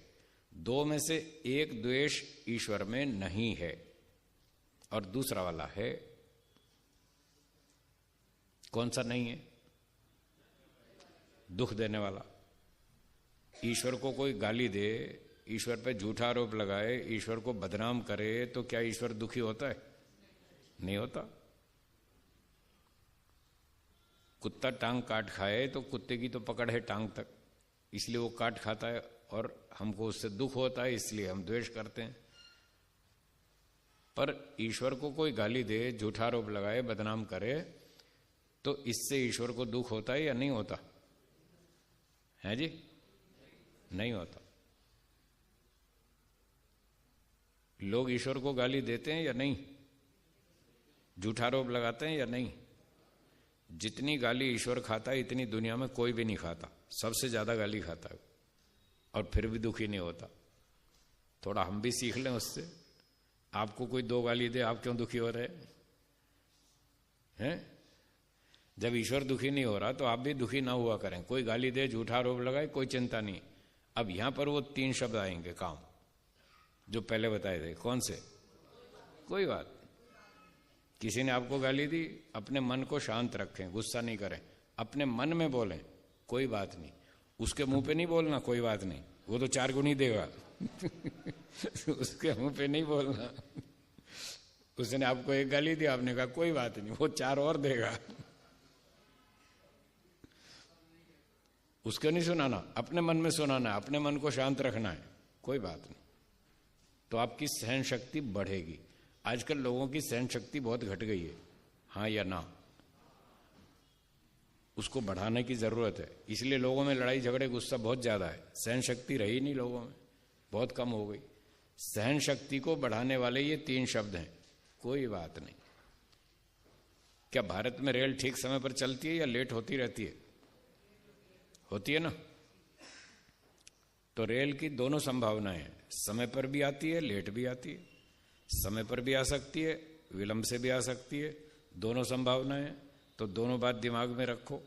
दो में से एक द्वेष ईश्वर में नहीं है और दूसरा वाला है। कौन सा नहीं है? दुख देने वाला। ईश्वर को कोई गाली दे, ईश्वर पे झूठा आरोप लगाए, ईश्वर को बदनाम करे, तो क्या ईश्वर दुखी होता है? नहीं होता। कुत्ता टांग काट खाए तो कुत्ते की तो पकड़ है टांग तक, इसलिए वो काट खाता है, और हमको उससे दुख होता है, इसलिए हम द्वेष करते हैं। पर ईश्वर को कोई गाली दे, झूठा आरोप लगाए, बदनाम करे, तो इससे ईश्वर को दुख होता है या नहीं होता है जी? नहीं होता। लोग ईश्वर को गाली देते हैं या नहीं? झूठा आरोप लगाते हैं या नहीं? जितनी गाली ईश्वर खाता है इतनी दुनिया में कोई भी नहीं खाता, सबसे ज्यादा गाली खाता है, और फिर भी दुखी नहीं होता। थोड़ा हम भी सीख लें उससे। आपको कोई दो गाली दे, आप क्यों दुखी हो रहे हैं? जब ईश्वर दुखी नहीं हो रहा तो आप भी दुखी ना हुआ करें। कोई गाली दे, झूठा आरोप लगाए, कोई चिंता नहीं। अब यहां पर वो तीन शब्द आएंगे काम जो पहले बताए थे। कौन से? कोई बात। किसी ने आपको गाली दी, अपने मन को शांत रखें, गुस्सा नहीं करें, अपने मन में बोलें, कोई बात नहीं। उसके मुंह पे नहीं बोलना, कोई बात नहीं, वो तो 4 गुनी देगा। उसके मुंह पे नहीं बोलना। उसने आपको एक गाली दी, आपने कहा कोई बात नहीं, वो 4 और देगा। उसको नहीं सुनाना, अपने मन में सुनाना है, अपने मन को शांत रखना है, कोई बात नहीं। तो आपकी सहन शक्ति बढ़ेगी। आजकल लोगों की सहन शक्ति बहुत घट गई है, हाँ या ना? उसको बढ़ाने की जरूरत है। इसलिए लोगों में लड़ाई झगड़े गुस्सा बहुत ज्यादा है। सहन शक्ति रही नहीं लोगों में, बहुत कम हो गई। सहन शक्ति को बढ़ाने वाले ये 3 शब्द हैं, कोई बात नहीं। क्या भारत में रेल ठीक समय पर चलती है या लेट होती रहती है? होती है ना। तो रेल की दोनों संभावनाएं हैं, समय पर भी आती है, लेट भी आती है। समय पर भी आ सकती है, विलंब से भी आ सकती है, दोनों संभावनाएं। तो दोनों बात दिमाग में रखो।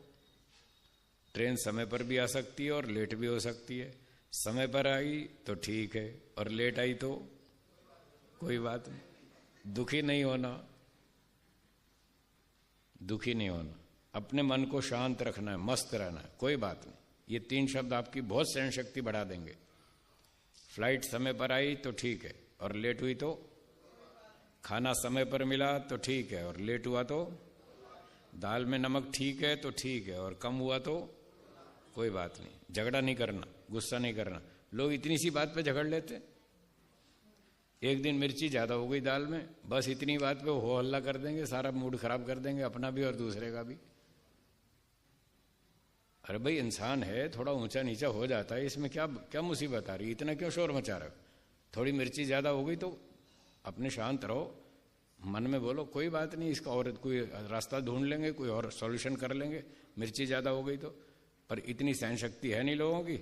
ट्रेन समय पर भी आ सकती है और लेट भी हो सकती है। समय पर आई तो ठीक है, और लेट आई तो कोई बात नहीं। दुखी नहीं होना, दुखी नहीं होना, अपने मन को शांत रखना है, मस्त रहना है, कोई बात नहीं। ये 3 शब्द आपकी बहुत सहन शक्ति बढ़ा देंगे। फ्लाइट समय पर आई तो ठीक है, और लेट हुई तो, खाना समय पर मिला तो ठीक है, और लेट हुआ तो, दाल में नमक ठीक है तो ठीक है, और कम हुआ तो कोई बात नहीं। झगड़ा नहीं करना, गुस्सा नहीं करना। लोग इतनी सी बात पे झगड़ लेते। एक दिन मिर्ची ज्यादा हो गई दाल में, बस इतनी बात पे हो हल्ला कर देंगे, सारा मूड खराब कर देंगे, अपना भी और दूसरे का भी। अरे भाई इंसान है, थोड़ा ऊंचा नीचा हो जाता है, इसमें क्या क्या मुसीबत आ रही है? इतना क्यों शोर मचा रहे हो? थोड़ी मिर्ची ज्यादा हो गई तो अपने शांत रहो, मन में बोलो कोई बात नहीं, इसका और कोई रास्ता ढूंढ लेंगे, कोई और सॉल्यूशन कर लेंगे। मिर्ची ज्यादा हो गई तो, पर इतनी सहन शक्ति है नहीं लोगों की।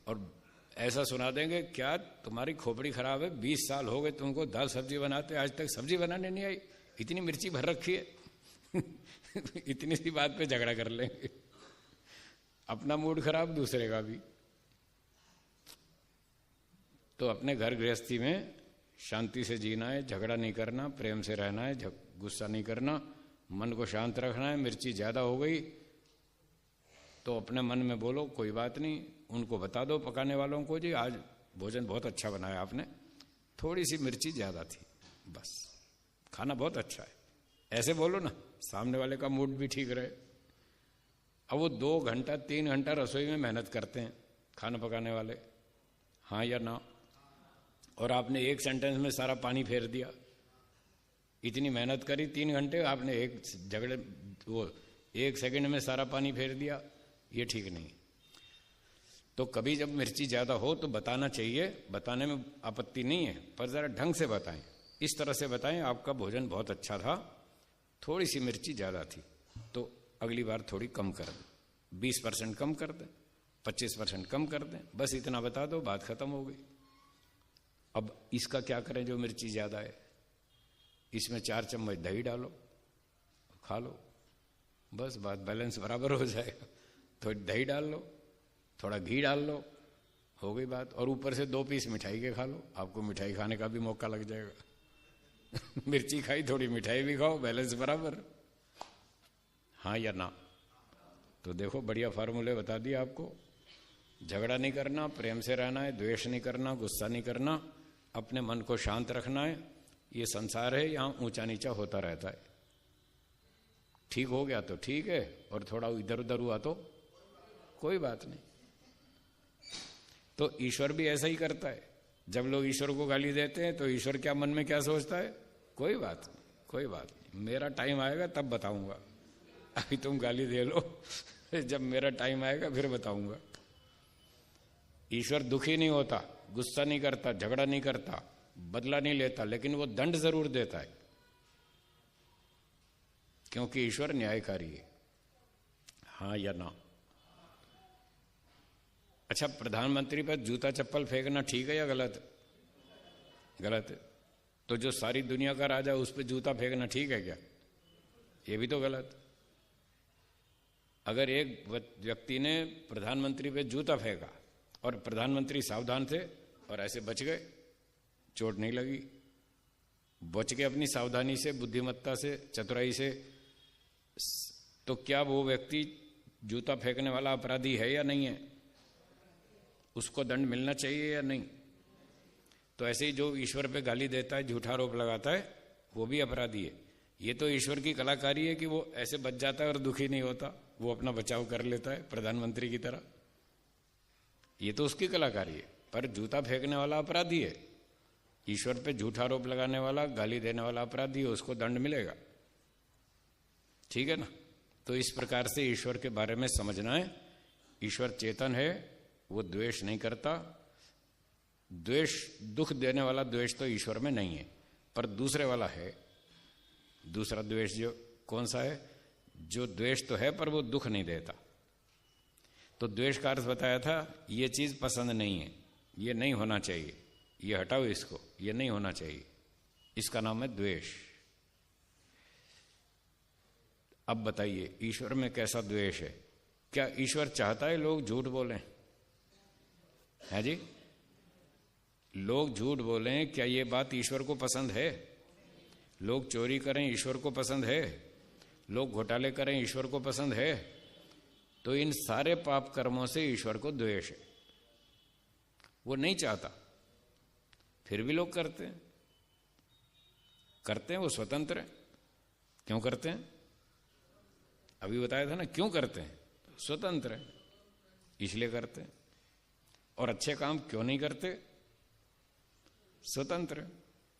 और ऐसा सुना देंगे, क्या तुम्हारी खोपड़ी खराब है, 20 साल हो गए तुमको दाल सब्जी बनाते, आज तक सब्जी बनाने नहीं आई, इतनी मिर्ची भर रखी है। इतनी सी बात पे झगड़ा कर लेंगे, अपना मूड खराब, दूसरे का भी। तो अपने घर गृहस्थी में शांति से जीना है, झगड़ा नहीं करना, प्रेम से रहना है, गुस्सा नहीं करना, मन को शांत रखना है। मिर्ची ज्यादा हो गई तो अपने मन में बोलो कोई बात नहीं, उनको बता दो पकाने वालों को, जी आज भोजन बहुत अच्छा बनाया आपने, थोड़ी सी मिर्ची ज्यादा थी, बस खाना बहुत अच्छा है, ऐसे बोलो ना, सामने वाले का मूड भी ठीक रहे। अब वो 2 घंटा 3 घंटा रसोई में मेहनत करते हैं खाना पकाने वाले, हाँ या ना, और आपने एक सेंटेंस में सारा पानी फेर दिया। इतनी मेहनत करी 3 घंटे, आपने एक झगड़े वो 1 सेकंड में सारा पानी फेर दिया, ये ठीक नहीं। तो कभी जब मिर्ची ज्यादा हो तो बताना चाहिए, बताने में आपत्ति नहीं है, पर जरा ढंग से बताएं, इस तरह से बताएं आपका भोजन बहुत अच्छा था, थोड़ी सी मिर्ची ज्यादा थी, तो अगली बार थोड़ी कम कर दें, 20% कम कर दें, 25% कम कर दें, बस इतना बता दो, बात खत्म हो गई। अब इसका क्या करें जो मिर्ची ज्यादा है, इसमें 4 चम्मच दही डालो, खा लो, बस बात बैलेंस बराबर हो जाएगा। थोड़ी दही डाल लो, थोड़ा घी डाल लो, हो गई बात, और ऊपर से 2 पीस मिठाई के खा लो, आपको मिठाई खाने का भी मौका लग जाएगा। मिर्ची खाई, थोड़ी मिठाई भी खाओ, बैलेंस बराबर, हाँ या ना। तो देखो बढ़िया फार्मूले बता दिए आपको। झगड़ा नहीं करना, प्रेम से रहना है, द्वेष नहीं करना, गुस्सा नहीं करना, अपने मन को शांत रखना है। ये संसार है, यहां ऊंचा नीचा होता रहता है। ठीक हो गया तो ठीक है, और थोड़ा इधर उधर हुआ तो कोई बात नहीं। तो ईश्वर भी ऐसा ही करता है। जब लोग ईश्वर को गाली देते हैं तो ईश्वर क्या मन में क्या सोचता है, कोई बात नहीं, कोई बात नहीं, मेरा टाइम आएगा तब बताऊंगा, अभी तुम गाली दे लो, जब मेरा टाइम आएगा फिर बताऊंगा। ईश्वर दुखी नहीं होता, गुस्सा नहीं करता, झगड़ा नहीं करता, बदला नहीं लेता, लेकिन वो दंड जरूर देता है, क्योंकि ईश्वर न्यायकारी है, हाँ या ना। अच्छा, प्रधानमंत्री पर जूता चप्पल फेंकना ठीक है या गलत? गलत है। तो जो सारी दुनिया का राजा उस पर जूता फेंकना ठीक है क्या? ये भी तो गलत। अगर एक व्यक्ति ने प्रधानमंत्री पे जूता फेंका और प्रधानमंत्री सावधान थे और ऐसे बच गए, चोट नहीं लगी, बच गए अपनी सावधानी से, बुद्धिमत्ता से, चतुराई से, तो क्या वो व्यक्ति जूता फेंकने वाला अपराधी है या नहीं है? उसको दंड मिलना चाहिए या नहीं? तो ऐसे ही जो ईश्वर पे गाली देता है, झूठा आरोप लगाता है, वो भी अपराधी है। ये तो ईश्वर की कलाकारी है कि वो ऐसे बच जाता है और दुखी नहीं होता, वो अपना बचाव कर लेता है प्रधानमंत्री की तरह, ये तो उसकी कलाकारी है। पर जूता फेंकने वाला अपराधी है, ईश्वर पे झूठा आरोप लगाने वाला, गाली देने वाला अपराधी है, उसको दंड मिलेगा, ठीक है ना। तो इस प्रकार से ईश्वर के बारे में समझना है। ईश्वर चेतन है, वो द्वेष नहीं करता। द्वेष, दुख देने वाला द्वेष तो ईश्वर में नहीं है, पर दूसरे वाला है। दूसरा द्वेष जो कौन सा है? जो द्वेष तो है पर वो दुख नहीं देता। तो द्वेष का अर्थ बताया था, ये चीज पसंद नहीं है, ये नहीं होना चाहिए, ये हटाओ इसको, ये नहीं होना चाहिए, इसका नाम है द्वेष। अब बताइए ईश्वर में कैसा द्वेष है? क्या ईश्वर चाहता है लोग झूठ बोलें? है जी, लोग झूठ बोलें, क्या ये बात ईश्वर को पसंद है? लोग चोरी करें, ईश्वर को पसंद है? लोग घोटाले करें, ईश्वर को पसंद है? तो इन सारे पाप कर्मों से ईश्वर को द्वेष है, वो नहीं चाहता, फिर भी लोग करते हैं। करते हैं, वो स्वतंत्र है। क्यों करते हैं? अभी बताया था ना, क्यों करते हैं? स्वतंत्र है, इसलिए करते हैं। और अच्छे काम क्यों नहीं करते? स्वतंत्र,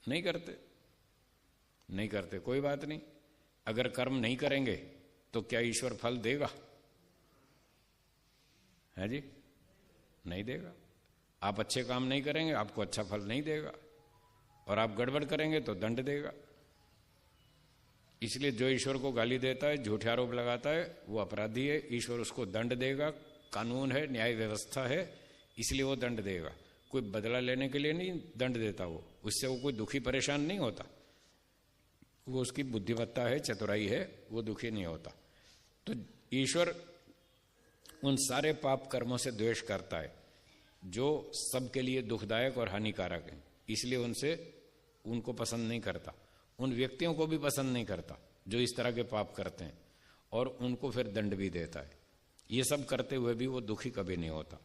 नहीं करते, नहीं करते, कोई बात नहीं। अगर कर्म नहीं करेंगे तो क्या ईश्वर फल देगा? है जी, नहीं देगा। आप अच्छे काम नहीं करेंगे, आपको अच्छा फल नहीं देगा, और आप गड़बड़ करेंगे तो दंड देगा। इसलिए जो ईश्वर को गाली देता है, झूठे आरोप लगाता है, वो अपराधी है, ईश्वर उसको दंड देगा। कानून है, न्याय व्यवस्था है, इसलिए वो दंड देगा। कोई बदला लेने के लिए नहीं दंड देता, वो उससे वो कोई दुखी परेशान नहीं होता, वो उसकी बुद्धिमत्ता है, चतुराई है, वो दुखी नहीं होता। तो ईश्वर उन सारे पाप कर्मों से द्वेष करता है जो सबके लिए दुखदायक और हानिकारक है, इसलिए उनको पसंद नहीं करता। उन व्यक्तियों को भी पसंद नहीं करता जो इस तरह के पाप करते हैं, और उनको फिर दंड भी देता है। ये सब करते हुए भी वो दुखी कभी नहीं होता।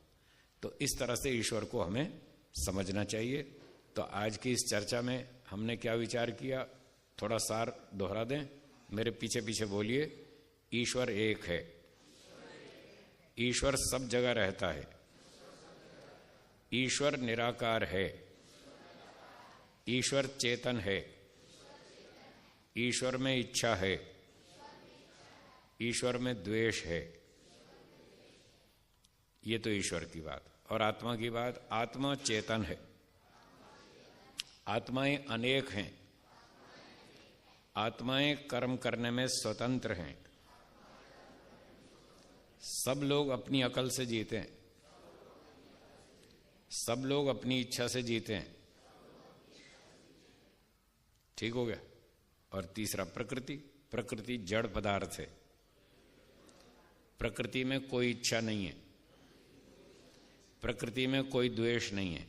तो इस तरह से ईश्वर को हमें समझना चाहिए। तो आज की इस चर्चा में हमने क्या विचार किया, थोड़ा सार दोहरा दें, मेरे पीछे पीछे बोलिए। ईश्वर एक है, ईश्वर सब जगह रहता है, ईश्वर निराकार है, ईश्वर चेतन है, ईश्वर में इच्छा है, ईश्वर में द्वेष है। ये तो ईश्वर की बात। और आत्मा की बात, आत्मा चेतन है, आत्माएं अनेक हैं, आत्माएं कर्म करने में स्वतंत्र हैं। सब लोग अपनी अकल से जीते हैं, सब लोग अपनी इच्छा से जीते हैं। ठीक हो गया। और तीसरा प्रकृति, प्रकृति जड़ पदार्थ है, प्रकृति में कोई इच्छा नहीं है, प्रकृति में कोई द्वेष नहीं है,